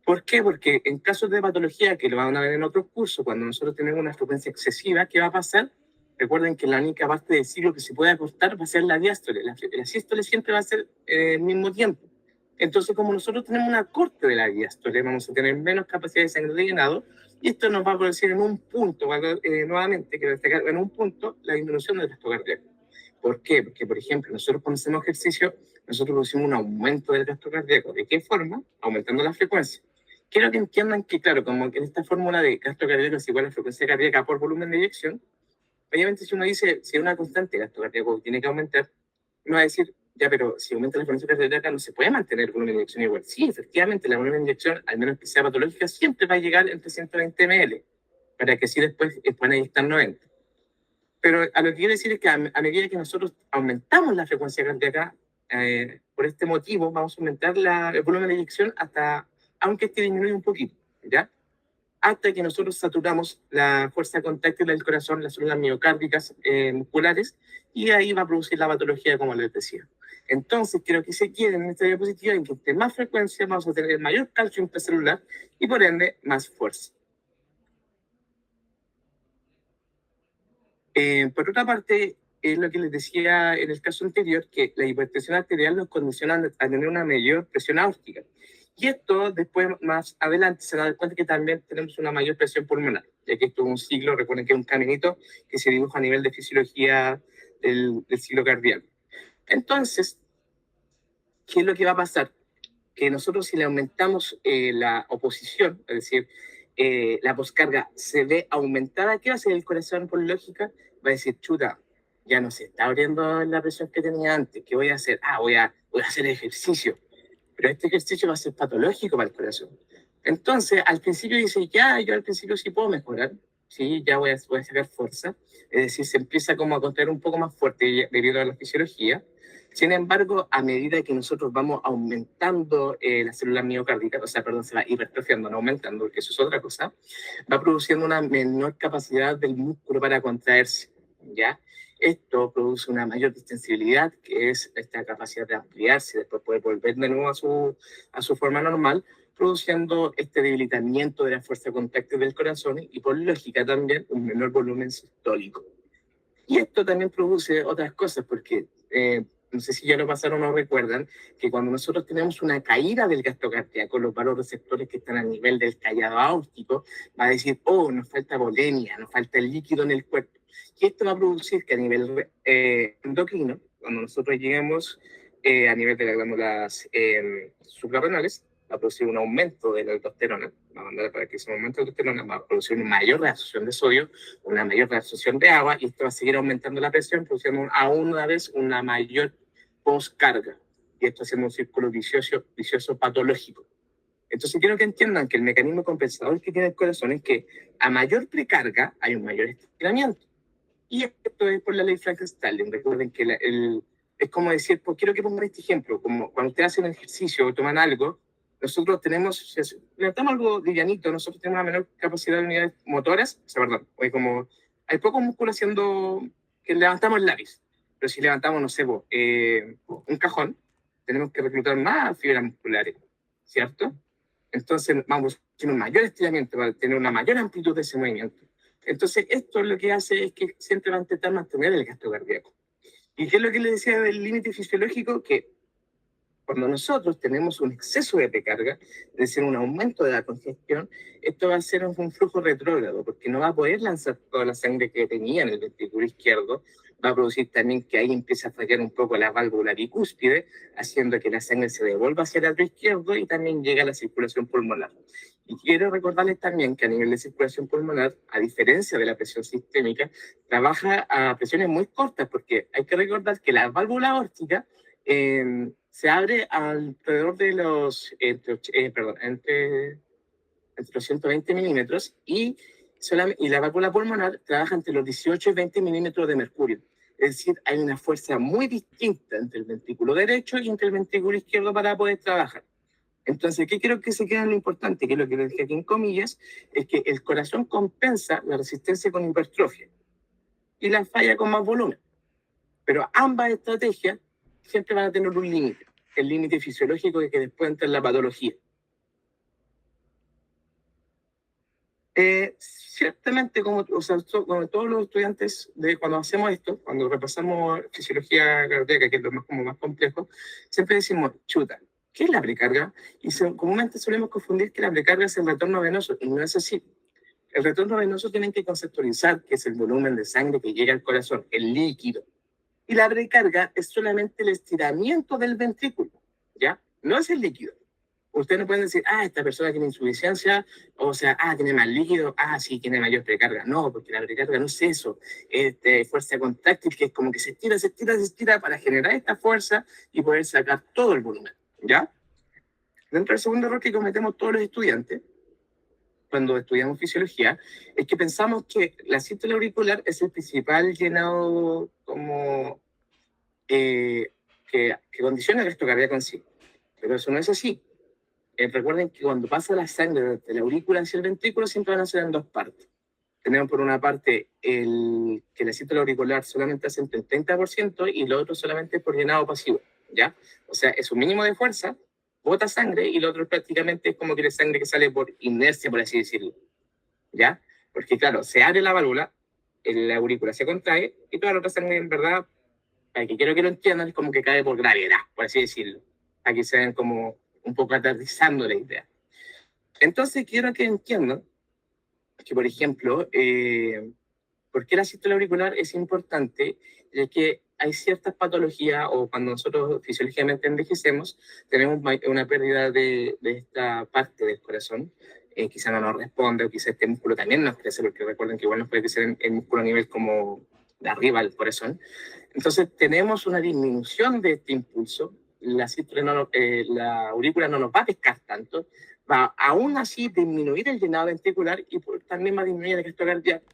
¿Por qué? Porque en casos de patología, que lo van a ver en otros cursos, cuando nosotros tenemos una frecuencia excesiva, ¿qué va a pasar? Recuerden que la única parte del ciclo que se puede acortar va a ser la diástole. La sístole siempre va a ser al mismo tiempo. Entonces, como nosotros tenemos una corte de la diástole, vamos a tener menos capacidad de sangre rellenado, y esto nos va a producir en un punto, nuevamente, quiero destacar, en un punto, la disminución del gasto cardíaco. ¿Por qué? Porque, por ejemplo, nosotros cuando hacemos ejercicio, nosotros producimos un aumento del gasto cardíaco. ¿De qué forma? Aumentando la frecuencia. Quiero que entiendan que, claro, como que en esta fórmula de gasto cardíaco es igual a frecuencia cardíaca por volumen de eyección, obviamente si uno dice, si es una constante gasto cardíaco tiene que aumentar, uno va a decir, ya, pero si aumenta la frecuencia cardíaca no se puede mantener el volumen de eyección igual. Sí, efectivamente, la volumen de eyección, al menos que sea patológica, siempre va a llegar entre 120 ml, para que así después puedan eyectar 90. Pero a lo que quiero decir es que a medida que nosotros aumentamos la frecuencia cardíaca, por este motivo vamos a aumentar el volumen de eyección hasta, aunque este disminuye un poquito, ¿ya? Hasta que nosotros saturamos la fuerza contráctil del corazón, las células miocárdicas musculares, y ahí va a producir la patología, como les decía. Entonces, quiero que se queden en esta diapositiva en que entre más frecuencia vamos a tener mayor calcio intracelular y por ende más fuerza. Por otra parte, es lo que les decía en el caso anterior, que la hipertensión arterial nos condiciona a tener una mayor presión aórtica. Y esto después, más adelante, se da cuenta que también tenemos una mayor presión pulmonar, ya que esto es un ciclo, recuerden que es un caminito que se dibuja a nivel de fisiología del ciclo cardíaco. Entonces, ¿qué es lo que va a pasar? Que nosotros si le aumentamos la oposición, es decir, la poscarga se ve aumentada, ¿qué va a hacer el corazón por lógica? Va a decir, chuta, ya no se está abriendo la presión que tenía antes, ¿qué voy a hacer? Voy a hacer ejercicio, pero este ejercicio va a ser patológico para el corazón. Entonces, al principio dice, ya, yo al principio sí puedo mejorar, sí, ya voy a sacar fuerza, es decir, se empieza como a contraer un poco más fuerte debido a la fisiología. Sin embargo, a medida que nosotros vamos aumentando las células miocárdicas, se va hipertrofiando, no aumentando, porque eso es otra cosa, va produciendo una menor capacidad del músculo para contraerse, ¿ya? Esto produce una mayor distensibilidad, que es esta capacidad de ampliarse y después poder volver de nuevo a su forma normal, produciendo este debilitamiento de la fuerza contráctil del corazón y por lógica también un menor volumen sistólico. Y esto también produce otras cosas, porque no sé si ya lo pasaron o no recuerdan, que cuando nosotros tenemos una caída del gasto cardíaco, los vasoreceptores que están a nivel del callado aórtico, va a decir, nos falta volemia, nos falta el líquido en el cuerpo. Y esto va a producir que a nivel endocrino, cuando nosotros lleguemos a nivel de las glándulas suprarrenales, va a producir un aumento de la aldosterona, va a mandar para que ese aumento de la aldosterona va a producir una mayor reabsorción de sodio, una mayor reabsorción de agua, y esto va a seguir aumentando la presión, produciendo aún una vez una mayor poscarga. Y esto haciendo un círculo vicioso patológico. Entonces quiero que entiendan que el mecanismo compensador que tiene el corazón es que a mayor precarga hay un mayor estiramiento. Y esto es por la ley Frank-Starling. Recuerden que es como decir, pues quiero que pongan este ejemplo, como cuando ustedes hacen ejercicio o toman algo, nosotros tenemos, si levantamos algo livianito, nosotros tenemos una menor capacidad de unidades motoras, hay poco músculo haciendo que levantamos el lápiz, pero si levantamos, no sé, un cajón, tenemos que reclutar más fibras musculares, ¿cierto? Entonces vamos a tener un mayor estiramiento, para tener una mayor amplitud de ese movimiento. Entonces esto lo que hace es que siempre va a intentar mantener el gasto cardíaco. ¿Y qué es lo que les decía del límite fisiológico? Que cuando nosotros tenemos un exceso de precarga, es decir, un aumento de la congestión, esto va a ser un flujo retrógrado, porque no va a poder lanzar toda la sangre que tenía en el ventrículo izquierdo, va a producir también que ahí empiece a fallar un poco la válvula bicúspide, haciendo que la sangre se devuelva hacia el lado izquierdo y también llega a la circulación pulmonar. Y quiero recordarles también que a nivel de circulación pulmonar, a diferencia de la presión sistémica, trabaja a presiones muy cortas, porque hay que recordar que la válvula aórtica se abre alrededor de los, entre los 120 milímetros y la válvula pulmonar trabaja entre los 18 y 20 milímetros de mercurio. Es decir, hay una fuerza muy distinta entre el ventrículo derecho y entre el ventrículo izquierdo para poder trabajar. Entonces, ¿qué creo que se queda en lo importante? Que es lo que les dije aquí en comillas, es que el corazón compensa la resistencia con hipertrofia y la falla con más volumen. Pero ambas estrategias siempre van a tener un límite, el límite fisiológico de que después entra en la patología. Ciertamente, como todos los estudiantes, cuando hacemos esto, cuando repasamos fisiología cardíaca, que es lo más complejo, siempre decimos, chuta, ¿qué es la precarga? Y comúnmente solemos confundir que la precarga es el retorno venoso, y no es así. El retorno venoso tienen que conceptualizar que es el volumen de sangre que llega al corazón, el líquido. Y la precarga es solamente el estiramiento del ventrículo, ¿ya? No es el líquido. Ustedes no pueden decir, esta persona tiene insuficiencia, o sea, tiene más líquido, sí, tiene mayor precarga. No, porque la precarga no es eso. Es fuerza contráctil, que es como que se estira para generar esta fuerza y poder sacar todo el volumen, ¿ya? Dentro del segundo error que cometemos todos los estudiantes, cuando estudiamos fisiología, es que pensamos que la sístole auricular es el principal llenado como que condiciona el gasto cardíaco en sí. Pero eso no es así. Recuerden que cuando pasa la sangre de la aurícula hacia el ventrículo siempre van a ser en dos partes. Tenemos por una parte que la sístole auricular solamente hace entre el 30% y lo otro solamente por llenado pasivo, ¿ya? O sea, es un mínimo de fuerza, bota sangre y lo otro prácticamente es como que la sangre que sale por inercia, por así decirlo, ¿ya? Porque claro, se abre la válvula, la aurícula se contrae y toda la otra sangre en verdad, para que quiero que lo entiendan, es como que cae por gravedad, por así decirlo. Aquí se ven como un poco aterrizando la idea. Entonces quiero que entiendan que, por ejemplo, ¿por qué la sístole auricular es importante? Ya que hay ciertas patologías o cuando nosotros fisiológicamente envejecemos, tenemos una pérdida de esta parte del corazón. Quizá no nos responde o quizá este músculo también nos crece, porque recuerden que igual nos puede crecer el músculo a nivel como de arriba del corazón. Entonces tenemos una disminución de este impulso. La aurícula no nos va a pescar tanto, va aún así disminuir el llenado ventricular y también va a disminuir el gasto cardíaco.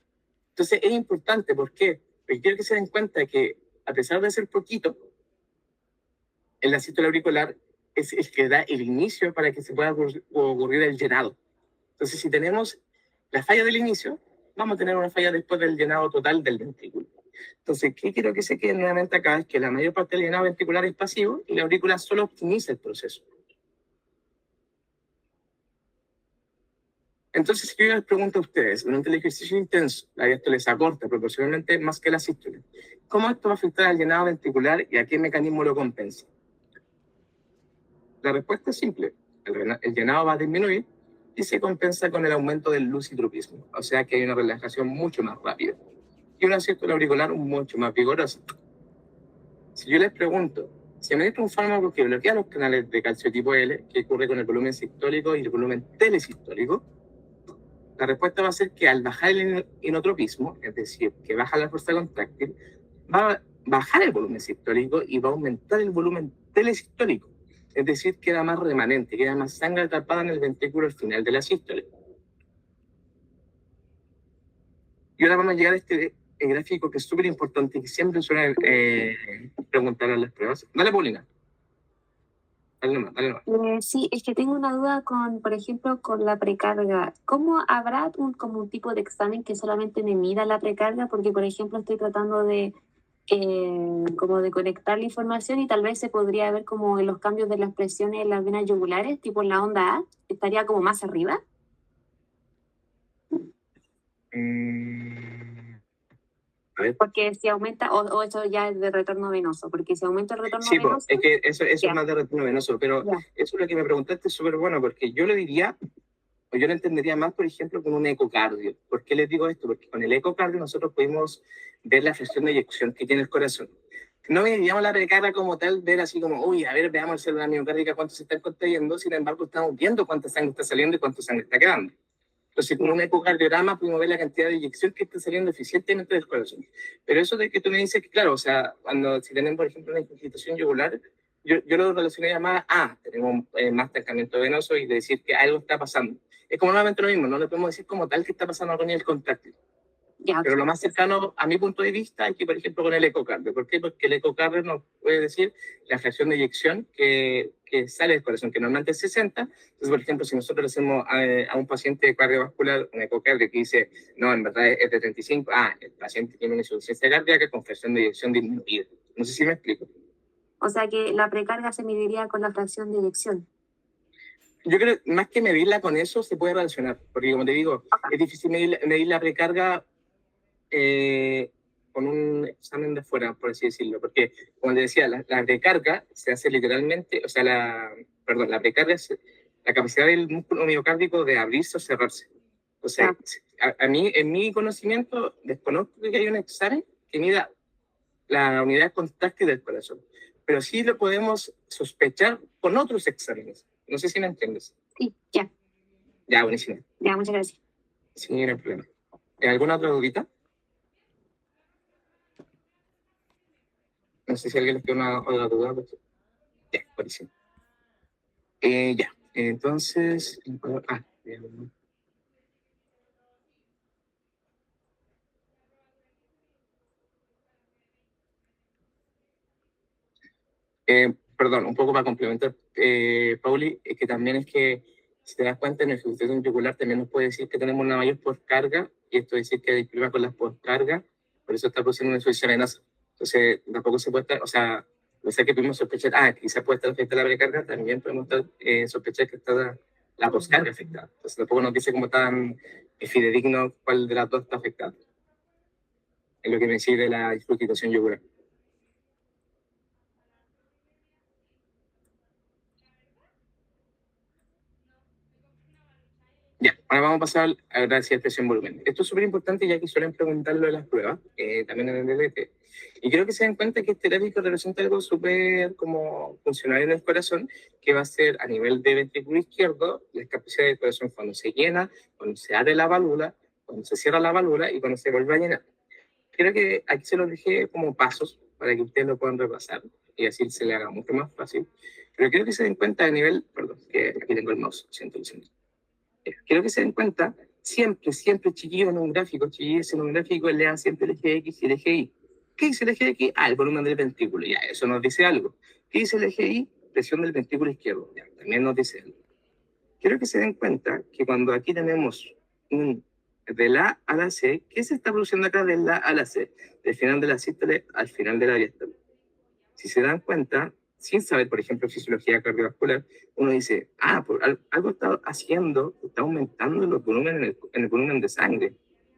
Entonces es importante, ¿por qué? Porque quiero que se den cuenta que a pesar de ser poquito, el sístole auricular es el que da el inicio para que se pueda ocurrir el llenado. Entonces si tenemos la falla del inicio, vamos a tener una falla después del llenado total del ventrículo. Entonces, ¿qué quiero que se quede nuevamente acá? Es que la mayor parte del llenado ventricular es pasivo y la aurícula solo optimiza el proceso. Entonces, si yo les pregunto a ustedes, durante el ejercicio intenso, la diástole se acorta proporcionalmente más que la sístole. ¿Cómo esto va a afectar al llenado ventricular y a qué mecanismo lo compensa? La respuesta es simple. El llenado va a disminuir y se compensa con el aumento del lusitropismo. O sea que hay una relajación mucho más rápida y una sístole auricular mucho más vigorosa. Si yo les pregunto, si me meto un fármaco que bloquea los canales de calcio tipo L, ¿qué ocurre con el volumen sistólico y el volumen telesistólico? La respuesta va a ser que al bajar el inotropismo, es decir, que baja la fuerza contráctil, va a bajar el volumen sistólico y va a aumentar el volumen telesistólico. Es decir, queda más remanente, queda más sangre atrapada en el ventrículo al final de la sístole. Y ahora vamos a llegar a este gráfico que es súper importante y que siempre suelen preguntar en las pruebas. Dale, Paulina. Dale nomás. Sí, es que tengo una duda con, por ejemplo, con la precarga. ¿Cómo habrá como un tipo de examen que solamente me mida la precarga? Porque, por ejemplo, estoy tratando de como de conectar la información y tal vez se podría ver como en los cambios de las presiones en las venas yugulares, tipo en la onda A, estaría como más arriba. A ver. Porque si aumenta, o eso ya es de retorno venoso, porque si aumenta el retorno venoso... Sí, es que eso es más de retorno venoso, pero eso es lo que me preguntaste, es súper bueno, porque yo le diría, o yo lo entendería más, por ejemplo, con un ecocardio. ¿Por qué les digo esto? Porque con el ecocardio nosotros podemos ver la fracción de eyección que tiene el corazón. No mediríamos la precarga como tal, ver así como, uy, a ver, veamos el célula miocárdica, cuánto se está contrayendo, sin embargo, estamos viendo cuánta sangre está saliendo y cuánta sangre está quedando. Entonces, con un ecocardiograma podemos ver la cantidad de eyección que está saliendo eficientemente del corazón. Pero eso de que tú me dices que, claro, o sea, si tenemos, por ejemplo, una infiltración yugular, yo lo relacionaría más a, tenemos más estancamiento venoso y de decir que algo está pasando. Es como nuevamente lo mismo, no le podemos decir como tal que está pasando con el contráctil. Ya, Pero lo más cercano a mi punto de vista es que, por ejemplo, con el ecocardio. ¿Por qué? Porque el ecocardio nos puede decir la fracción de eyección que sale del corazón, que normalmente es 60. Entonces, por ejemplo, si nosotros le hacemos a un paciente cardiovascular un ecocardio que dice, no, en verdad es de 35, el paciente tiene una insuficiencia cardíaca con fracción de eyección disminuida. No sé si me explico. o sea que la precarga se mediría con la fracción de eyección. Yo creo que más que medirla con eso, se puede relacionar. Porque, como te digo, es difícil medir la precarga con un examen de fuera, por así decirlo, porque, como te decía, la precarga se hace literalmente, o sea, la precarga es la capacidad del músculo miocárdico de abrirse o cerrarse. O sea, a mí, en mi conocimiento, desconozco que haya un examen que mida la unidad contráctil del corazón, pero sí lo podemos sospechar con otros exámenes. No sé si me entiendes. Sí, ya. Ya, buenísimo. Ya, muchas gracias. Sí, no hay problema. ¿Alguna otra dudita? No sé si alguien les queda una otra duda. Ya, buenísimo. Ya, entonces... perdón, un poco para complementar, Pauli, es que también es que, si te das cuenta, en el ejecución ventricular también nos puede decir que tenemos una mayor postcarga, y esto dice que hay problema con las postcargas, por eso está produciendo una insuficiencia venosa. Entonces, tampoco se puede estar, o sea, no sé que pudimos sospechar, quizás puede estar afectada la precarga, también podemos estar, sospechar que está la postcarga afectada. Entonces, tampoco nos dice como tan fidedigno cuál de las dos está afectada. Es lo que me sirve la disfruticación yugular. Ya, ahora vamos a pasar a la densidad de presión volumen. Esto es súper importante ya que suelen preguntarlo en las pruebas, también en el DLT. Y quiero que se den cuenta que este gráfico representa algo súper como funcional en el corazón, que va a ser a nivel de ventrículo izquierdo, la capacidad del corazón cuando se llena, cuando se abre la válvula, cuando se cierra la válvula y cuando se vuelve a llenar. Creo que aquí se los dejé como pasos para que ustedes lo puedan repasar y así se le haga mucho más fácil. Pero quiero que se den cuenta a nivel, perdón, que aquí tengo el mouse, siento. Quiero que se den cuenta, siempre, chiquillos en un gráfico, chiquillos en un gráfico, lean siempre el eje X y el eje Y. ¿Qué dice el eje X? El volumen del ventrículo, ya, eso nos dice algo. ¿Qué dice el eje Y? Presión del ventrículo izquierdo, ya, también nos dice algo. Quiero que se den cuenta que cuando aquí tenemos de la A a la C, ¿qué se está produciendo acá de la A a la C? Del final de la sístole al final de la diástole. Si se dan cuenta, sin saber, por ejemplo, fisiología cardiovascular, uno dice, algo está haciendo, está aumentando los volúmenes en el volumen de sangre.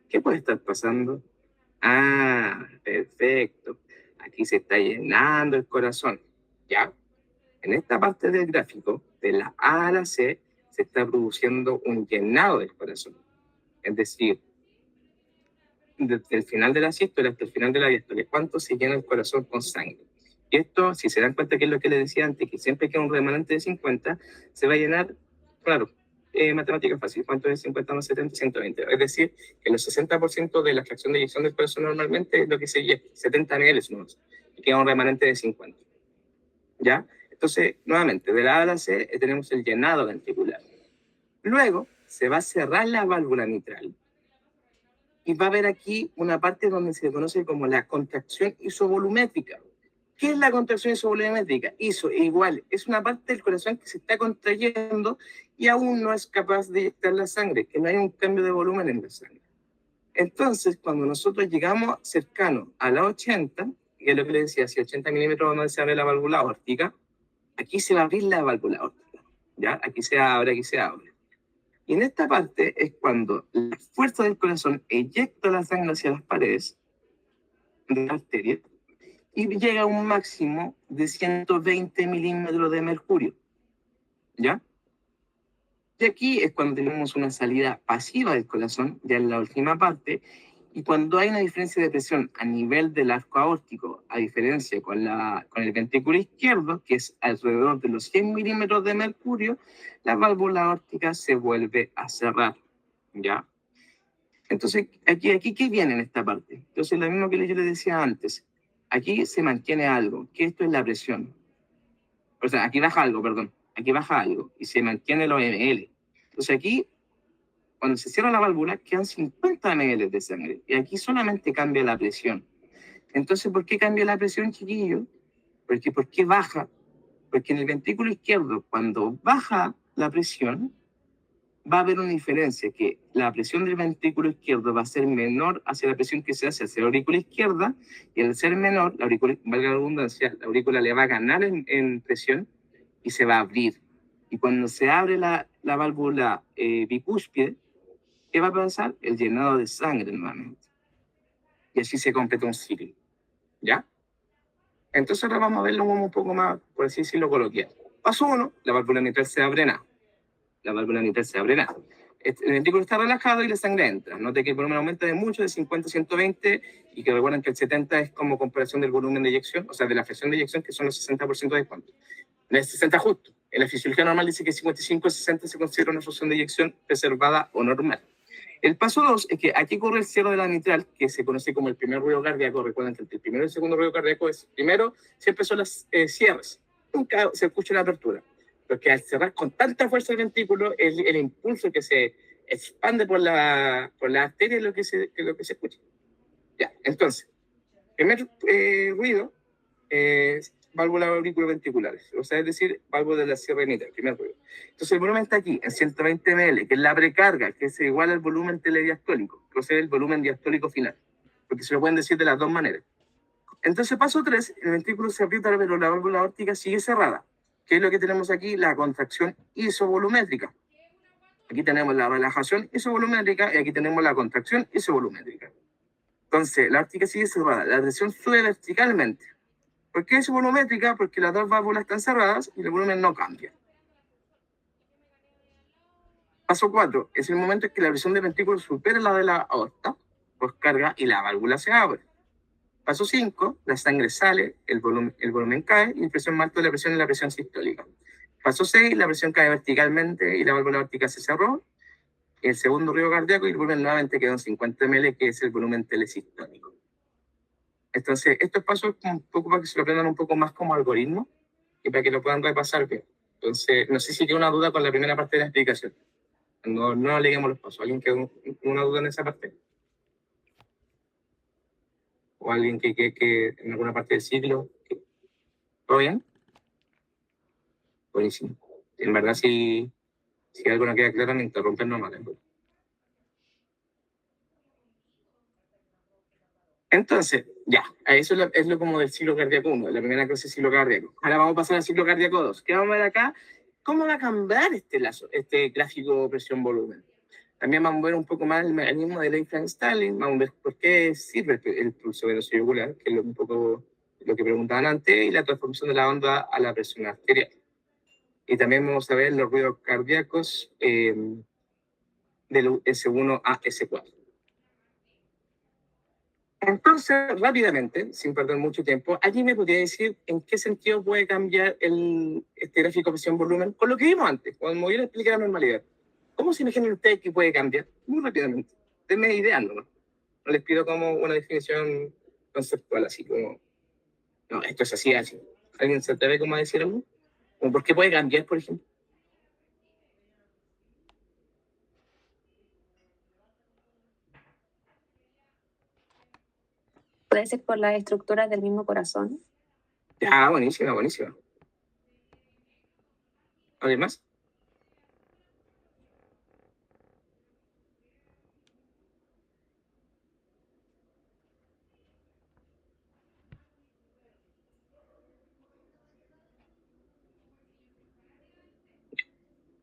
¿Qué puede estar pasando? Perfecto. Aquí se está llenando el corazón. ¿Ya? En esta parte del gráfico, de la A a la C, se está produciendo un llenado del corazón. Es decir, desde el final de la sístole hasta el final de la diástole, ¿cuánto se llena el corazón con sangre? Y esto, si se dan cuenta que es lo que les decía antes, que siempre queda un remanente de 50, se va a llenar, claro, matemática fácil, ¿cuánto es 50 más 70? 120. Es decir, que los 60% de la fracción de eyección del corazón normalmente es lo que se llena, 70 ml nomás, y queda un remanente de 50. ¿Ya? Entonces, nuevamente, de la A a la C tenemos el llenado ventricular. Luego, se va a cerrar la válvula mitral, y va a haber aquí una parte donde se conoce como la contracción isovolumétrica. ¿Qué es la contracción isovolumétrica? Iso igual, es una parte del corazón que se está contrayendo y aún no es capaz de inyectar la sangre, que no hay un cambio de volumen en la sangre. Entonces, cuando nosotros llegamos cercano a la 80, que es lo que le decía, si 80 milímetros donde se abre la válvula aórtica, aquí se va a abrir la válvula aórtica, ¿ya? Aquí se abre, aquí se abre. Y en esta parte es cuando la fuerza del corazón eyecta la sangre hacia las paredes de la arteria y llega a un máximo de 120 milímetros de mercurio. ¿Ya? Y aquí es cuando tenemos una salida pasiva del corazón, ya en la última parte, y cuando hay una diferencia de presión a nivel del arco aórtico, a diferencia con el ventrículo izquierdo, que es alrededor de los 100 milímetros de mercurio, la válvula aórtica se vuelve a cerrar, ¿ya? Entonces, aquí ¿qué viene en esta parte? Entonces, lo mismo que yo les decía antes, aquí se mantiene algo, que esto es la presión. O sea, aquí baja algo, perdón. Aquí baja algo y se mantiene los ml. Entonces aquí, cuando se cierra la válvula, quedan 50 ml de sangre. Y aquí solamente cambia la presión. Entonces, ¿por qué cambia la presión, chiquillo? Porque, ¿por qué baja? Porque en el ventrículo izquierdo, cuando baja la presión, va a haber una diferencia, que la presión del ventrículo izquierdo va a ser menor hacia la presión que se hace hacia la aurícula izquierda, y al ser menor, la aurícula, valga la redundancia, la aurícula le va a ganar en presión y se va a abrir. Y cuando se abre la válvula bicúspide, ¿qué va a pasar? El llenado de sangre nuevamente. Y así se completa un ciclo. ¿Ya? Entonces ahora vamos a verlo un poco más, por así decirlo, coloquial. Paso 1, la válvula mitral se abre nada. La válvula mitral se abre nada. El ventrículo está relajado y la sangre entra. Note que el volumen aumenta de mucho, de 50 a 120, y que recuerden que el 70 es como comparación del volumen de eyección, o sea, de la fracción de eyección, que son los 60% de cuánto. No es 60 justo. En la fisiología normal dice que 55 a 60 se considera una fracción de eyección preservada o normal. El paso 2 es que aquí ocurre el cierre de la mitral, que se conoce como el primer ruido cardíaco. Recuerden que el primero y el segundo ruido cardíaco es, primero, siempre son las cierres. Nunca se escucha la apertura. Porque al cerrar con tanta fuerza el ventrículo, el impulso que se expande por la arteria es lo que se escucha. Ya, entonces, primer ruido es válvula auriculoventriculares, o sea, es decir, válvula de la cierre mitral, primer ruido. Entonces el volumen está aquí, en 120 ml, que es la precarga, que es igual al volumen telediastólico, que es el volumen diastólico final, porque se lo pueden decir de las dos maneras. Entonces, paso 3, el ventrículo se aprieta, pero la válvula aórtica sigue cerrada. ¿Qué es lo que tenemos aquí? La contracción isovolumétrica. Aquí tenemos la relajación isovolumétrica y aquí tenemos la contracción isovolumétrica. Entonces, la aórtica sigue cerrada, la presión sube verticalmente. ¿Por qué isovolumétrica? Porque las dos válvulas están cerradas y el volumen no cambia. Paso 4, es el momento en que la presión del ventrículo supera la de la aorta, pues carga y la válvula se abre. Paso 5, la sangre sale, el volumen cae y la presión más alta de la presión es la presión sistólica. Paso 6, la presión cae verticalmente y la válvula aórtica se cerró. El segundo ruido cardíaco y el volumen nuevamente quedó en 50 ml, que es el volumen telesistólico. Entonces, estos pasos un poco para que se lo aprendan un poco más como algoritmo y para que lo puedan repasar bien. Entonces, no sé si tiene una duda con la primera parte de la explicación. No leemos los pasos. ¿Alguien quedó una duda en esa parte? ¿O alguien que en alguna parte del ciclo? ¿Todo bien? Buenísimo. En verdad, si algo no queda claro, me interrumpen nomás. Entonces, ya, eso es lo como del ciclo cardíaco 1, la primera clase de ciclo cardíaco. Ahora vamos a pasar al ciclo cardíaco 2. ¿Qué vamos a ver acá? ¿Cómo va a cambiar este gráfico presión-volumen? También vamos a ver un poco más el mecanismo de Leyfranc-Stalling, vamos a ver por qué sirve el pulso venoso y ocular, que es un poco lo que preguntaban antes, y la transformación de la onda a la presión arterial. Y también vamos a ver los ruidos cardíacos del S1 a S4. Entonces, rápidamente, sin perder mucho tiempo, ¿alguien me podría decir en qué sentido puede cambiar este gráfico presión-volumen con lo que vimos antes, cuando me voy a explicar la normalidad? ¿Cómo se imaginan ustedes que puede cambiar? Muy rápidamente. Denme ideas, ¿no? No les pido como una definición conceptual, así como, no, esto es así, así. ¿Alguien se atreve como a decir algo? ¿O por qué puede cambiar, por ejemplo? ¿Puede ser por las estructuras del mismo corazón? Ah, buenísima, buenísima. ¿Alguien más?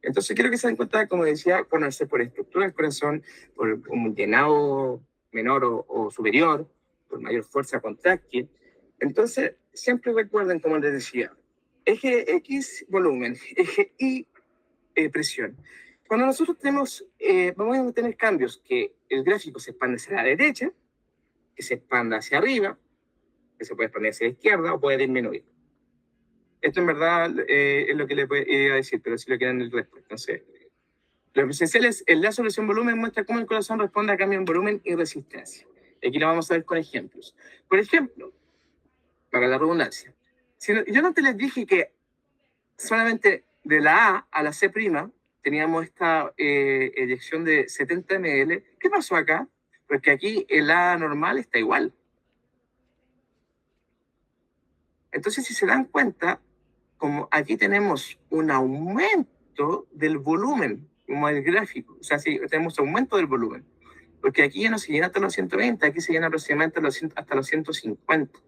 Entonces quiero que se den cuenta, como decía, ponerse por estructura del corazón, por un llenado menor o superior, por mayor fuerza contráctil. Entonces, siempre recuerden, como les decía, eje X, volumen, eje Y, presión. Cuando nosotros vamos a tener cambios, que el gráfico se expande hacia la derecha, que se expanda hacia arriba, que se puede expandir hacia la izquierda o puede disminuir. Esto en verdad es lo que les voy a decir, pero si lo quieren el resto. Entonces, lo esencial es el lazo presión-volumen muestra cómo el corazón responde a cambios en volumen y resistencia. Aquí lo vamos a ver con ejemplos. Por ejemplo, para la redundancia, yo no te les dije que solamente de la A la C' teníamos esta eyección de 70 ml. ¿Qué pasó acá? Porque aquí el A normal está igual. Entonces, si se dan cuenta, como aquí tenemos un aumento del volumen, como el gráfico, o sea, sí, tenemos aumento del volumen, porque aquí ya no se llena hasta los 120, aquí se llena aproximadamente hasta los 150.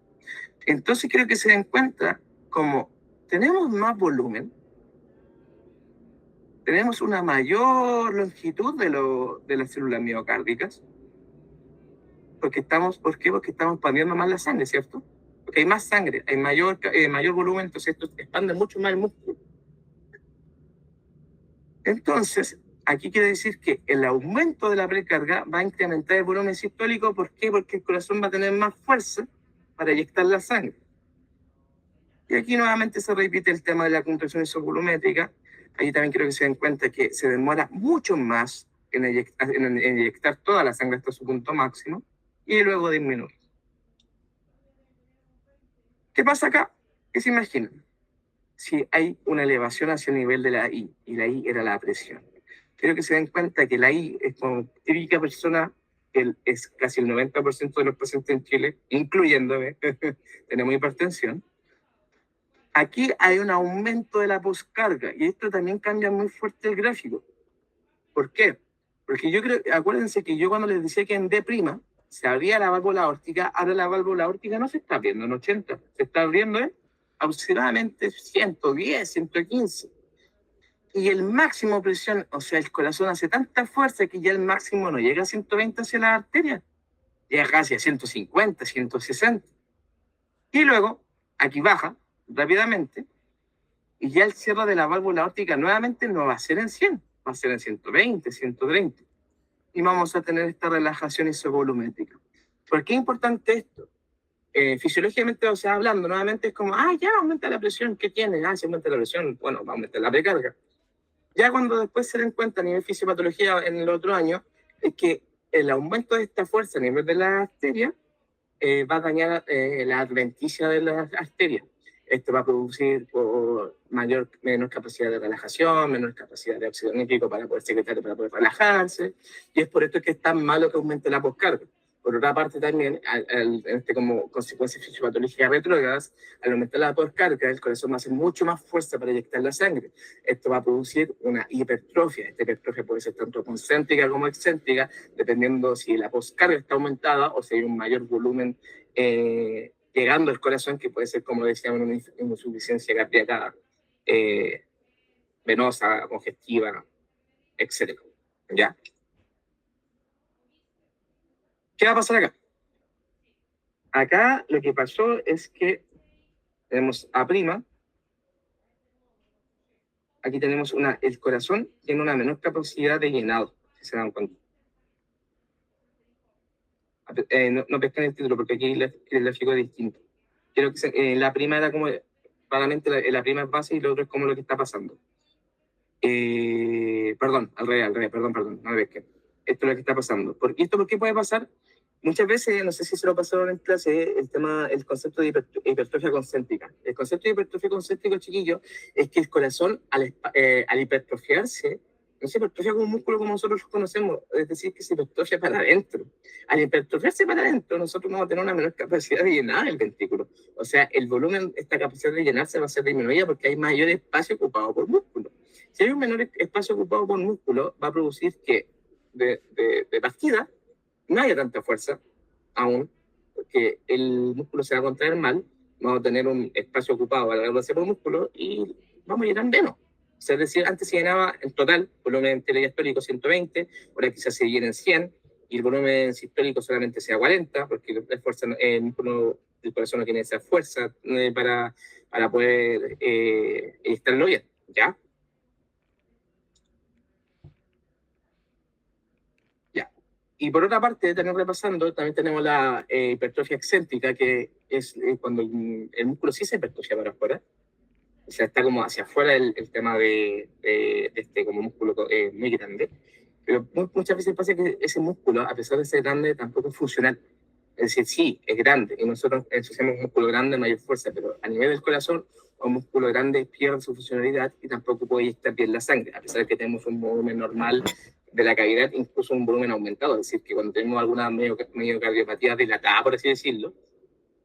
Entonces, quiero que se den cuenta, como tenemos más volumen, tenemos una mayor longitud de las células miocárdicas, ¿por qué? Porque estamos expandiendo más la sangre, ¿cierto? Porque hay más sangre, hay mayor volumen, entonces esto expande mucho más el músculo. Entonces, aquí quiere decir que el aumento de la precarga va a incrementar el volumen sistólico. ¿Por qué? Porque el corazón va a tener más fuerza para eyectar la sangre. Y aquí nuevamente se repite el tema de la contracción isovolumétrica. Ahí también quiero que se den cuenta que se demora mucho más en eyectar toda la sangre hasta su punto máximo y luego disminuye. ¿Qué pasa acá? ¿Qué se imaginan? Si hay una elevación hacia el nivel de la I, y la I era la presión. Quiero que se den cuenta que la I es como típica persona, que es casi el 90% de los pacientes en Chile, incluyéndome, tenemos hipertensión. Aquí hay un aumento de la poscarga, y esto también cambia muy fuerte el gráfico. ¿Por qué? Porque yo creo, acuérdense que yo cuando les decía que en D' se abría la válvula aórtica, ahora la válvula aórtica no se está abriendo en 80, se está abriendo en aproximadamente 110, 115. Y el máximo presión, o sea, el corazón hace tanta fuerza que ya el máximo no llega a 120 hacia la arteria, llega casi a 150, 160. Y luego, aquí baja rápidamente, y ya el cierre de la válvula aórtica nuevamente no va a ser en 100, va a ser en 120, 130. Y vamos a tener esta relajación isovolumétrica. ¿Por qué es importante esto? Fisiológicamente, o sea, hablando nuevamente es como, ya aumenta la presión, ¿qué tiene? Se aumenta la presión, bueno, va a aumentar la precarga. Ya cuando después se den cuenta a nivel fisiopatología en el otro año, es que el aumento de esta fuerza a nivel de la arteria va a dañar la adventicia de las arterias. Esto va a producir menor capacidad de relajación, menor capacidad de óxido nítrico para poder secretar, para poder relajarse, y es por esto que es tan malo que aumente la poscarga. Por otra parte también, como consecuencia fisiopatológica retrógradas, al aumentar la poscarga, el corazón va a hacer mucho más fuerza para inyectar la sangre. Esto va a producir una hipertrofia. Esta hipertrofia puede ser tanto concéntrica como excéntrica, dependiendo si la poscarga está aumentada o si hay un mayor volumen llegando al corazón, que puede ser, como decíamos, una insuficiencia cardíaca venosa, congestiva, etc. ¿Ya? ¿Qué va a pasar acá? Acá lo que pasó es que tenemos A', aquí tenemos el corazón tiene una menor capacidad de llenado, si se dan cuenta. No pescan el título porque aquí el gráfico es distinto. Quiero que la prima era como, claramente la prima es base y lo otro es como lo que está pasando. Perdón, al revés, perdón, no me pesquen. Esto es lo que está pasando. ¿Por qué puede pasar? Muchas veces, no sé si se lo pasaron en clase, el concepto de hipertrofia concéntrica. El concepto de hipertrofia concéntrica, chiquillo, es que el corazón, al hipertrofiarse, no se hipertrofia como un músculo como nosotros lo conocemos, es decir, que se hipertrofia para adentro. Al hipertrofiarse para adentro, nosotros vamos a tener una menor capacidad de llenar el ventrículo. O sea, el volumen, esta capacidad de llenarse va a ser disminuida porque hay mayor espacio ocupado por músculo. Si hay un menor espacio ocupado por músculo, va a producir que de partida no haya tanta fuerza aún, porque el músculo se va a contraer mal, vamos a tener un espacio ocupado a la larga por músculo y vamos a llenar menos. O sea, es decir, antes se llenaba en total, volumen telediastólico 120, ahora quizás se llenen 100, y el volumen sistólico solamente sea 40, porque la fuerza, el músculo del corazón no tiene esa fuerza para poder estarlo bien, ¿ya? Y por otra parte, también repasando, también tenemos la hipertrofia excéntrica, que es cuando el músculo sí se hipertrofia para afuera. O sea, está como hacia afuera el tema de este como músculo muy grande. Pero muchas veces pasa que ese músculo, a pesar de ser grande, tampoco es funcional. Es decir, sí, es grande, y nosotros asociamos un músculo grande mayor fuerza, pero a nivel del corazón, un músculo grande pierde su funcionalidad y tampoco puede estar bien la sangre, a pesar de que tenemos un volumen normal de la cavidad, incluso un volumen aumentado. Es decir, que cuando tenemos alguna miocardiopatía dilatada, por así decirlo,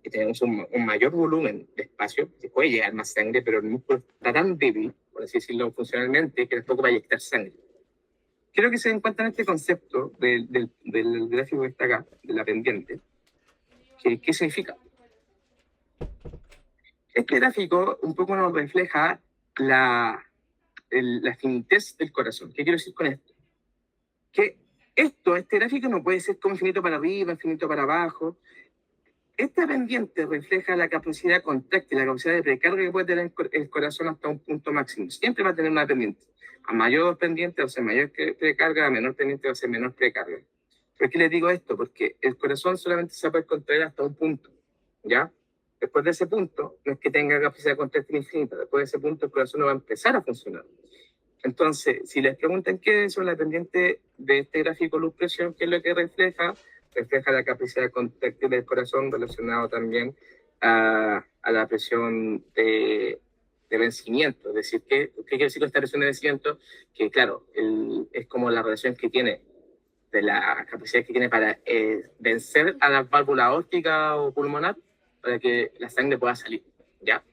que tenemos un mayor volumen de espacio, se puede llegar más sangre, pero el músculo está tan débil, por así decirlo, funcionalmente, que tampoco va a inyectar sangre. Quiero que se den cuenta en este concepto del gráfico que está acá, de la pendiente. ¿Qué significa? Este gráfico un poco nos refleja la finitez del corazón. ¿Qué quiero decir con esto? Que este gráfico no puede ser como infinito para arriba, infinito para abajo. Esta pendiente refleja la capacidad contráctil, la capacidad de precarga que puede tener el corazón hasta un punto máximo. Siempre va a tener una pendiente. A mayor pendiente va a ser mayor precarga, a menor pendiente va a ser menor precarga. ¿Por qué les digo esto? Porque el corazón solamente se puede contraer hasta un punto, ¿ya? Después de ese punto, no es que tenga capacidad contráctil infinita, después de ese punto el corazón no va a empezar a funcionar. Entonces, si les preguntan qué es la pendiente de este gráfico luz-presión, ¿qué es lo que refleja? Refleja la capacidad contráctil del corazón relacionado también a la presión de vencimiento. Es decir, ¿qué quiere decir con esta presión de vencimiento? Que claro, es como la relación que tiene de la capacidad que tiene para vencer a la válvula aórtica o pulmonar para que la sangre pueda salir, ¿ya?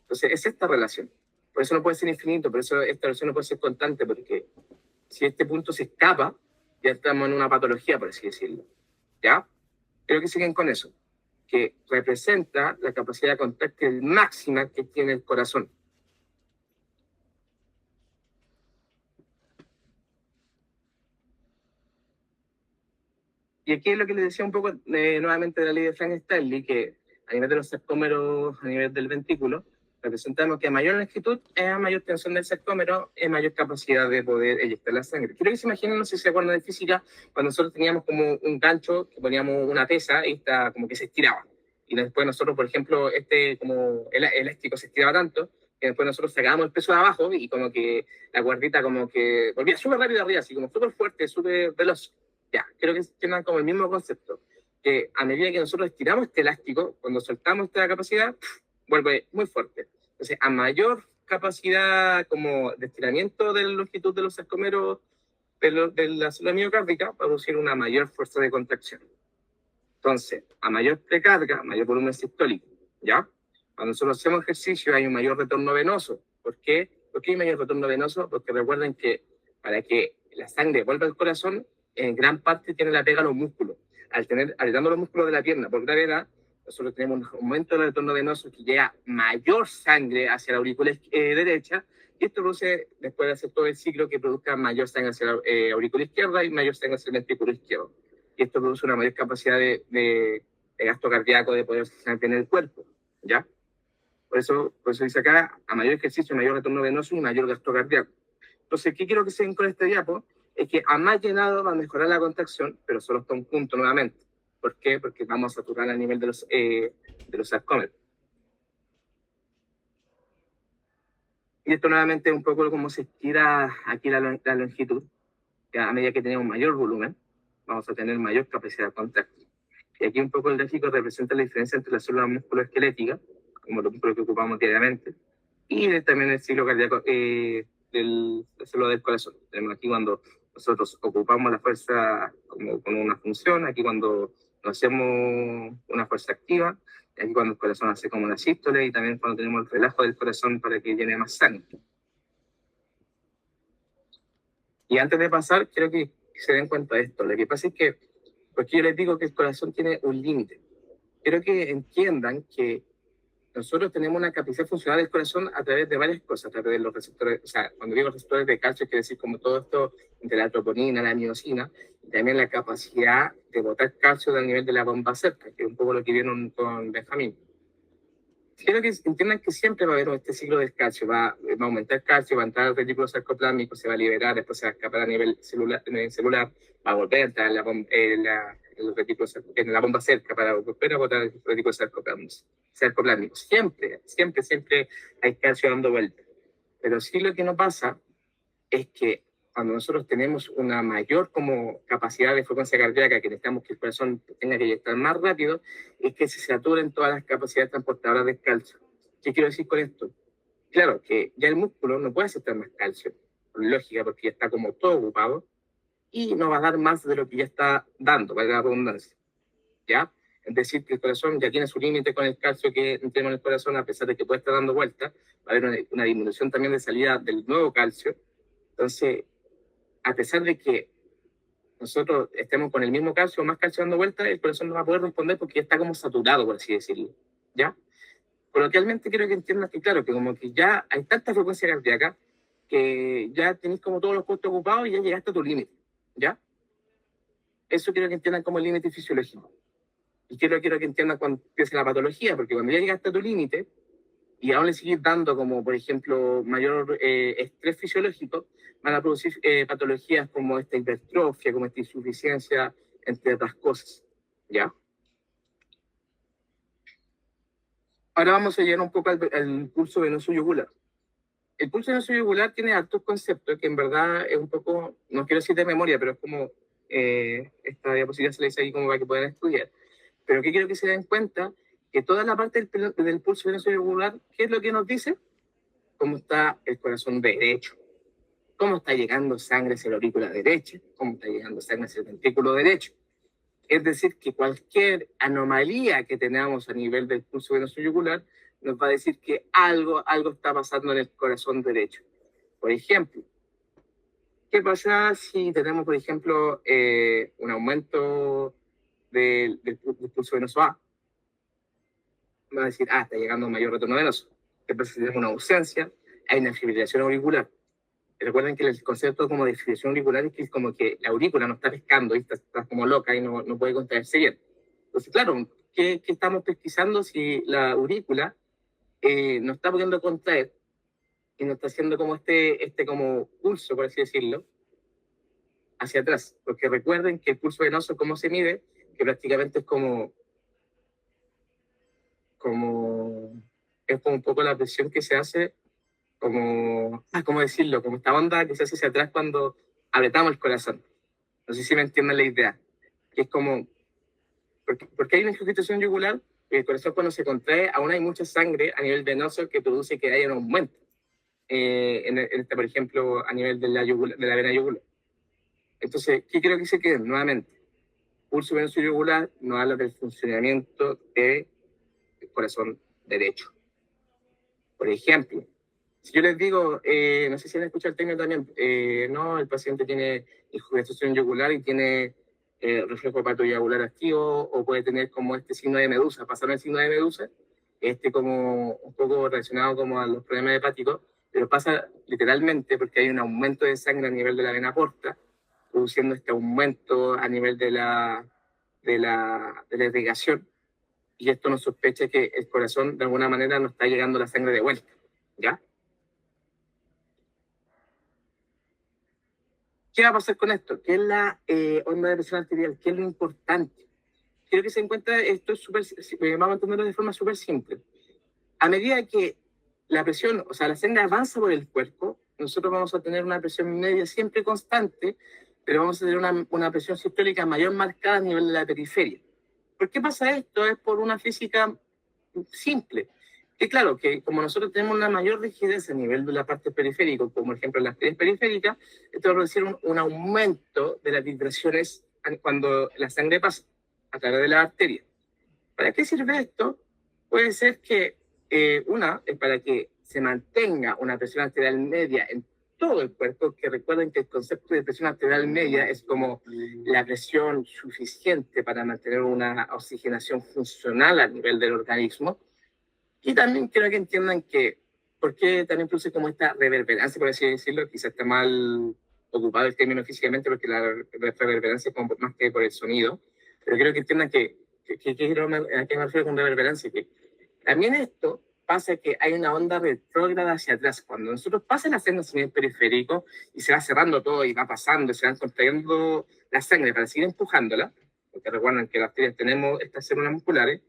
Entonces, es esta relación. Por eso no puede ser infinito, por eso esta relación no puede ser constante, porque si este punto se escapa, ya estamos en una patología, por así decirlo, ¿ya? Creo que siguen con eso, que representa la capacidad contráctil máxima que tiene el corazón. Y aquí es lo que les decía un poco nuevamente de la ley de Frank-Starling, que a nivel de los sarcómeros, a nivel del ventrículo, representamos que a mayor longitud, a mayor tensión del sarcómero, es mayor capacidad de poder eyectar la sangre. Quiero que se imaginen, no sé si se acuerdan de física, cuando nosotros teníamos como un gancho, que poníamos una pesa y está como que se estiraba. Y después nosotros, por ejemplo, como el elástico se estiraba tanto, que después nosotros sacábamos el peso de abajo y como que la cuerdita como que volvía súper rápido arriba, así como súper fuerte, súper veloz. Ya, creo que tienen como el mismo concepto, que a medida que nosotros estiramos este elástico, cuando soltamos esta capacidad, vuelve muy fuerte. Entonces, a mayor capacidad como de estiramiento de la longitud de los sarcómeros de la célula miocárdica, va a producir una mayor fuerza de contracción. Entonces, a mayor precarga, mayor volumen sistólico, ¿ya? Cuando nosotros hacemos ejercicio hay un mayor retorno venoso. ¿Por qué? ¿Por qué hay mayor retorno venoso? Porque recuerden que para que la sangre vuelva al corazón, en gran parte tiene la pega a los músculos. Apretando los músculos de la pierna por gravedad, nosotros tenemos un aumento del retorno venoso que llega mayor sangre hacia la aurícula derecha, y esto produce, después de hacer todo el ciclo, que produzca mayor sangre hacia la aurícula izquierda y mayor sangre hacia el ventrículo izquierdo. Y esto produce una mayor capacidad de gasto cardíaco, de poder tener el cuerpo, ¿ya? Por eso dice acá, a mayor ejercicio, mayor retorno venoso y mayor gasto cardíaco. Entonces, ¿qué quiero que se den con este diapo? Es que a más llenado va a mejorar la contracción, pero solo hasta un punto nuevamente. ¿Por qué? Porque vamos a saturar a nivel de los sarcómeros. Y esto nuevamente es un poco como se estira aquí la longitud. Que a medida que tenemos mayor volumen, vamos a tener mayor capacidad contráctil. Y aquí un poco el gráfico representa la diferencia entre las células musculoesqueléticas, como los músculos que ocupamos diariamente, y también el ciclo cardíaco de la célula del corazón. Tenemos aquí cuando nosotros ocupamos la fuerza como con una función, aquí cuando nos hacemos una fuerza activa, y aquí cuando el corazón hace como una sístole, y también cuando tenemos el relajo del corazón para que llene más sangre. Y antes de pasar, quiero que se den cuenta de esto. Lo que pasa es que, porque yo les digo que el corazón tiene un límite. Quiero que entiendan que nosotros tenemos una capacidad funcional del corazón a través de varias cosas, a través de los receptores, o sea, cuando digo receptores de calcio, quiere decir como todo esto entre la troponina, la miosina, y también la capacidad de botar calcio del nivel de la bomba cerca, que es un poco lo que vieron con Benjamín. Quiero que entiendan que siempre va a haber este ciclo del calcio, va a aumentar el calcio, va a entrar al retículo sarcoplásmico, se va a liberar, después se va a escapar a nivel celular, va a volver a entrar en la bomba cerca para volver a botar el retículo sarcoplásmico. Siempre hay calcio dando vuelta. Pero sí lo que no pasa es que cuando nosotros tenemos una mayor como capacidad de frecuencia cardíaca, que necesitamos que el corazón tenga que estar más rápido, es que se saturen todas las capacidades transportadoras del calcio. ¿Qué quiero decir con esto? Claro, que ya el músculo no puede aceptar más calcio, por lógica, porque ya está como todo ocupado, y no va a dar más de lo que ya está dando, valga la redundancia, ¿ya? Es decir, que el corazón ya tiene su límite con el calcio que tenemos en el corazón, a pesar de que puede estar dando vueltas, va a haber una disminución también de salida del nuevo calcio. Entonces, a pesar de que nosotros estemos con el mismo calcio o más calcio dando vueltas, el corazón no va a poder responder porque ya está como saturado, por así decirlo, ¿ya? Coloquialmente quiero que entiendas que, claro, que como que ya hay tanta frecuencia cardíaca que ya tenéis como todos los puestos ocupados y ya llegaste a tu límite, ¿ya? Eso quiero que entiendan como el límite fisiológico. Y quiero que entiendan cuando empieza la patología, porque cuando ya llegaste a tu límite y aún le sigues dando como, por ejemplo, mayor estrés fisiológico, van a producir patologías como esta hipertrofia, como esta insuficiencia, entre otras cosas, ¿ya? Ahora vamos a llegar un poco al pulso venoso yugular. El pulso venoso yugular tiene altos conceptos que en verdad es un poco, no quiero decir de memoria, pero es como, esta diapositiva se le dice ahí como para que puedan estudiar. Pero que quiero que se den cuenta que toda la parte del pulso venoso yugular, ¿qué es lo que nos dice? Cómo está el corazón derecho, cómo está llegando sangre hacia la aurícula derecha, cómo está llegando sangre hacia el ventrículo derecho. Es decir, que cualquier anomalía que tengamos a nivel del pulso venoso yugular nos va a decir que algo está pasando en el corazón derecho. Por ejemplo, ¿qué pasa si tenemos, por ejemplo, un aumento del pulso venoso A? Va a decir, está llegando un mayor retorno venoso. ¿Qué pasa si tenemos una ausencia? Hay una fibrilación auricular. Recuerden que el concepto como de fibrilación auricular es que es como que la aurícula no está pescando y está como loca y no puede contraerse bien. Entonces, claro, ¿qué estamos pesquisando si la aurícula no está pudiendo contraer y no está haciendo como este como pulso, por así decirlo, hacia atrás? Porque recuerden que el pulso venoso, ¿cómo se mide? Que prácticamente es como un poco la presión que se hace ¿cómo decirlo? Como esta onda que se hace hacia atrás cuando apretamos el corazón. No sé si me entienden la idea. Que es como, porque hay una ingestión yugular, el corazón cuando se contrae, aún hay mucha sangre a nivel venoso que produce que haya un aumento. Por ejemplo, a nivel de la vena yugular. Entonces, ¿qué creo que se quede? Nuevamente, pulso venoso yugular nos habla del funcionamiento del corazón derecho. Por ejemplo, si yo les digo, no sé si han escuchado el término también, no, el paciente tiene ingestión yugular y tiene reflejo hepatoyagular activo, o puede tener como este signo de medusa, pasaron el signo de medusa, como un poco relacionado como a los problemas hepáticos, pero pasa literalmente porque hay un aumento de sangre a nivel de la vena porta, produciendo este aumento a nivel de la irrigación, y esto nos sospecha que el corazón de alguna manera no está llegando la sangre de vuelta, ¿ya? ¿Qué va a pasar con esto? ¿Qué es la onda de presión arterial? ¿Qué es lo importante? Quiero que se encuentre esto vamos a entenderlo de forma súper simple. A medida que la presión, o sea, la sangre avanza por el cuerpo, nosotros vamos a tener una presión media siempre constante, pero vamos a tener una presión sistólica mayor marcada a nivel de la periferia. ¿Por qué pasa esto? Es por una física simple. Que claro, que como nosotros tenemos una mayor rigidez a nivel de la parte periférica, como por ejemplo en las arterias periféricas, esto va a producir un aumento de las vibraciones cuando la sangre pasa a través de la arteria. ¿Para qué sirve esto? Puede ser que una es para que se mantenga una presión arterial media en todo el cuerpo, que recuerden que el concepto de presión arterial media es como la presión suficiente para mantener una oxigenación funcional a nivel del organismo. Y también quiero que entiendan que, ¿por qué también produce como esta reverberancia, por así decirlo? Quizás está mal ocupado el término físicamente, porque la reverberancia es como más que por el sonido, pero quiero que entiendan ¿a qué me refiero con reverberancia? Que también esto pasa que hay una onda retrógrada hacia atrás. Cuando nosotros pasamos la sangre hacia el periférico y se va cerrando todo y va pasando, se van contrayendo la sangre para seguir empujándola, porque recuerden que las arterias tenemos estas células musculares,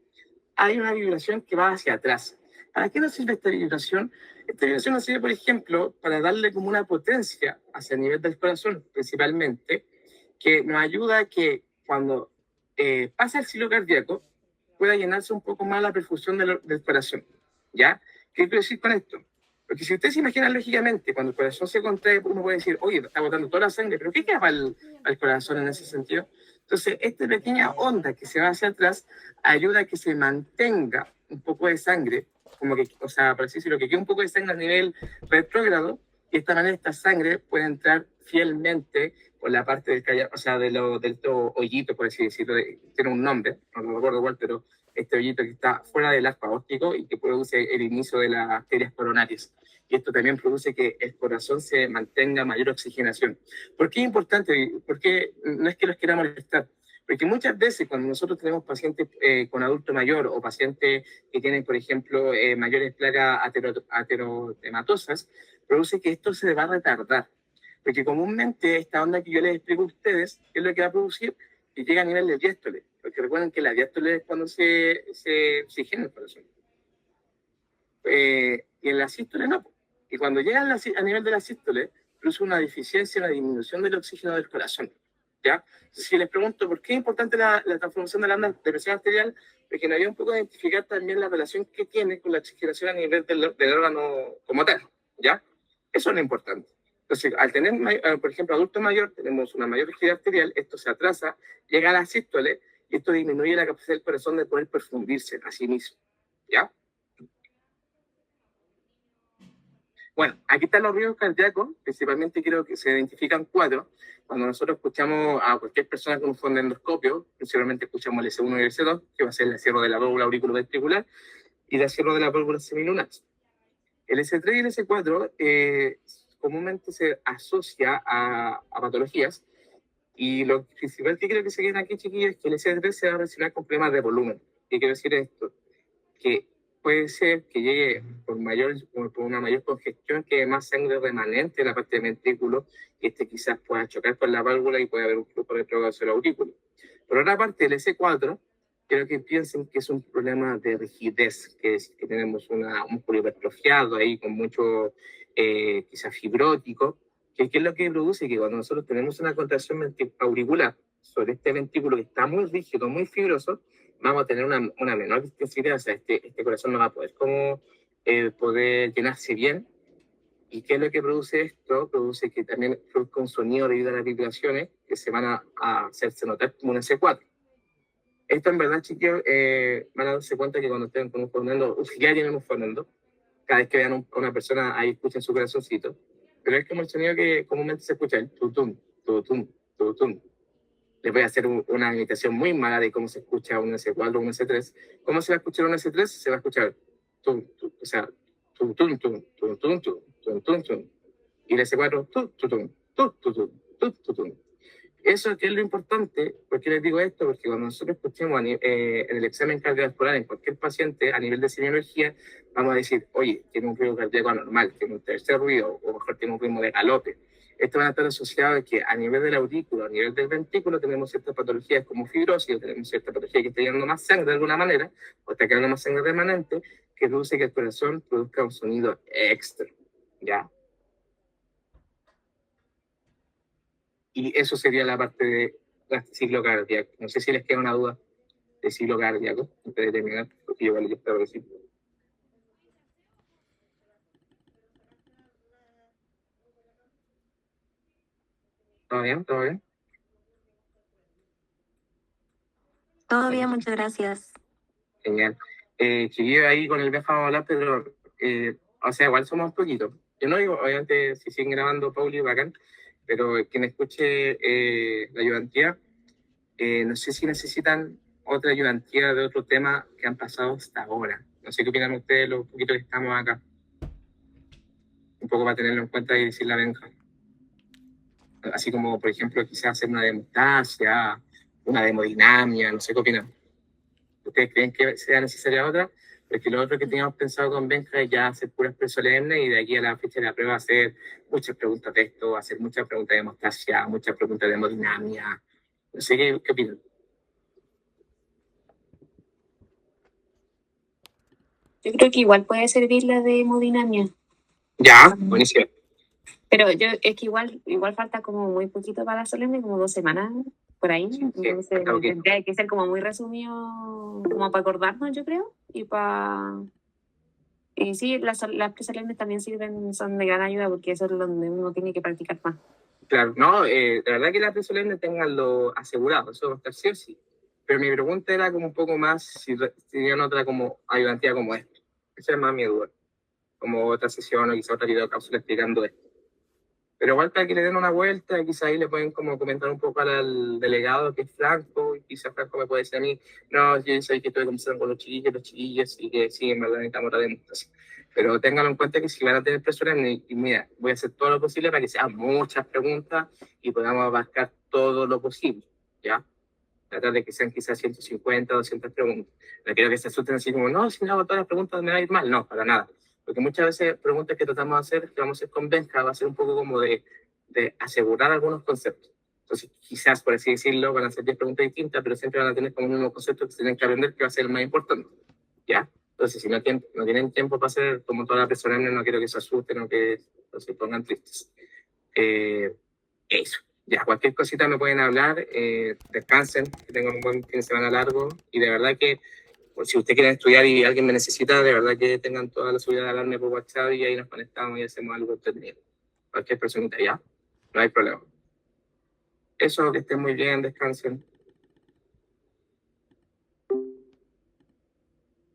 hay una vibración que va hacia atrás. ¿Para qué nos sirve esta vibración? Esta vibración nos sirve, por ejemplo, para darle como una potencia hacia el nivel del corazón, principalmente, que nos ayuda a que cuando pasa el ciclo cardíaco, pueda llenarse un poco más la perfusión del corazón. ¿Ya? ¿Qué quiero decir con esto? Porque si ustedes se imaginan lógicamente, cuando el corazón se contrae, uno puede decir, oye, está botando toda la sangre, pero ¿qué queda para el corazón en ese sentido? Entonces, esta pequeña onda que se va hacia atrás ayuda a que se mantenga un poco de sangre, como que, o sea, por así decirlo, que quede un poco de sangre a nivel retrógrado, y de esta manera esta sangre puede entrar fielmente por la parte del callado, o sea, del hoyito, por así decirlo, tiene un nombre, no me acuerdo cuál, pero este hoyito que está fuera del arco aórtico y que produce el inicio de las arterias coronarias. Y esto también produce que el corazón se mantenga mayor oxigenación. ¿Por qué es importante? Porque no es que los queramos molestar, porque muchas veces cuando nosotros tenemos pacientes con adulto mayor o pacientes que tienen, por ejemplo, mayores plagas aterotematosas, produce que esto se va a retardar. Porque comúnmente esta onda que yo les explico a ustedes, ¿qué es lo que va a producir? Que llega a nivel de diástole. Porque recuerden que la diástole es cuando se oxigena el corazón. Y en la sístole no. Y cuando llega a nivel de la sístole, produce una deficiencia, una disminución del oxígeno del corazón. ¿Ya? Si les pregunto por qué es importante la transformación de la onda de presión arterial, porque nos ayuda un poco a identificar también la relación que tiene con la oxigenación a nivel del órgano como tal. ¿Ya? Eso es lo importante. Entonces, al tener, por ejemplo, adulto mayor, tenemos una mayor rigidez arterial, esto se atrasa, llega a la sístole, y esto disminuye la capacidad del corazón de poder perfundirse a sí mismo. ¿Ya? Bueno, aquí están los riesgos cardíacos, principalmente creo que se identifican 4. Cuando nosotros escuchamos a cualquier persona con un fondoendoscopio, principalmente escuchamos el S1 y el S2, que va a ser el cierre de la válvula auriculoventricular y el cierre de la válvula semilunar. El S3 y el S4 comúnmente se asocia a patologías, y lo principal que creo que se queda aquí, chiquillos, es que el S3 se va a relacionar con problemas de volumen. ¿Qué quiero decir esto? Que puede ser que llegue por una mayor congestión, que más sangre remanente en la parte del ventrículo, y quizás pueda chocar con la válvula y puede haber un flujo retrógrado hacia el aurículo. Por otra parte, el S4, quiero que piensen que es un problema de rigidez, que es que tenemos un músculo hipertrofiado ahí con mucho, quizás fibrótico, que es lo que produce que cuando nosotros tenemos una contracción auricular sobre este ventrículo que está muy rígido, muy fibroso, vamos a tener una menor intensidad, o sea, este corazón no va a poder poder llenarse bien. ¿Y qué es lo que produce esto? Produce que también produzca un sonido debido a las vibraciones que se van a hacerse notar como un S4. Esto en verdad, chicos, van a darse cuenta que cuando estén con un fonendo, ya tienen un fonendo, cada vez que vean a una persona, ahí escuchan su corazoncito, pero es como el sonido que comúnmente se escucha, el tutum, tutum, tutum. Les voy a hacer una imitación muy mala de cómo se escucha un S4 o un S3. ¿Cómo se va a escuchar un S3? Se va a escuchar tum, tum, o sea, tum, tum, tum, tum, tum, tum, tum, tum, tum. Y el S4, tum, tum, tum, tum, tum, tum, tum, tum. Eso que es lo importante. ¿Por qué les digo esto? Porque cuando nosotros escuchemos en el examen cardiovascular en cualquier paciente a nivel de semiología, vamos a decir, oye, tiene un ritmo cardíaco anormal, tiene un tercer ruido, o mejor tiene un ritmo de galope. Esto va a estar asociado a que a nivel del aurículo, a nivel del ventrículo, tenemos ciertas patologías como fibrosis, o tenemos cierta patología que está llenando más sangre de alguna manera, o está quedando más sangre remanente, que produce que el corazón produzca un sonido extra, ¿ya? Y eso sería la parte de ciclo cardíaco. No sé si les queda una duda de ciclo cardíaco, antes de terminar, porque yo ya estaba diciendo. ¿Todo bien? ¿Todo bien? Todo bien, muchas gracias. Genial. Chiquillo, ahí con el vamos a hablar, pero, o sea, igual somos un poquito. Yo no digo, obviamente, si siguen grabando, Pauli, bacán, pero quien escuche la ayudantía, no sé si necesitan otra ayudantía de otro tema que han pasado hasta ahora. No sé qué opinan ustedes, lo poquito que estamos acá. Un poco para tenerlo en cuenta y decir la Benja. Así como, por ejemplo, quizás hacer una demostasia, una demodinamia, no sé qué opinan. ¿Ustedes creen que sea necesaria otra? Porque lo otro que teníamos pensado con Benja es ya hacer puras presolemnes y de aquí a la fecha de la prueba hacer muchas preguntas de esto, hacer muchas preguntas de demostracia, muchas preguntas de hemodinamia. No sé qué opinan. Yo creo que igual puede servir la de hemodinamia. Ya, buenísimo. Pero es que igual falta como muy poquito para la solemne, como 2 semanas por ahí. Sí, Entonces falta poquito. tendría que ser como muy resumido, como para acordarnos, yo creo. Y sí, las presolemnes también son de gran ayuda porque eso es donde uno tiene que practicar más. Claro, no, la verdad que las presolemnes tenganlo asegurado, eso va a estar sí o sí. Pero mi pregunta era como un poco más si tenían otra como ayudantía como esta. Esa es más mi duda. Como otra sesión o quizá otra videocápsula explicando esto. Pero igual para que le den una vuelta, quizá ahí le pueden como comentar un poco al delegado que es Franco, y quizá Franco me puede decir a mí, no, yo sé que estoy conversando con los chiquillos, y que sí, en verdad necesitamos otra demostración. Pero ténganlo en cuenta que si van a tener presiones, y mira, voy a hacer todo lo posible para que sean muchas preguntas y podamos abarcar todo lo posible, ¿ya? Tratar de que sean quizás 150, 200 preguntas. No quiero que se asusten así como, no, si no hago todas las preguntas me va a ir mal. No, para nada. Porque muchas veces preguntas que tratamos de hacer, que vamos a hacer con Benja, va a ser un poco como de asegurar algunos conceptos. Entonces, quizás, por así decirlo, van a ser 10 preguntas distintas, pero siempre van a tener como un mismo concepto que se tienen que aprender, que va a ser el más importante. ¿Ya? Entonces, si no tienen tiempo para hacer como toda la persona, no quiero que se asusten o que se pongan tristes. Eso. Ya, cualquier cosita me pueden hablar, descansen, que tengan un buen fin de semana largo y de verdad que pues, si ustedes quieren estudiar y alguien me necesita, de verdad que tengan toda la seguridad de hablarme por WhatsApp y ahí nos conectamos y hacemos algo entretenido. Cualquier personita ya, no hay problema. Eso, que estén muy bien, descansen.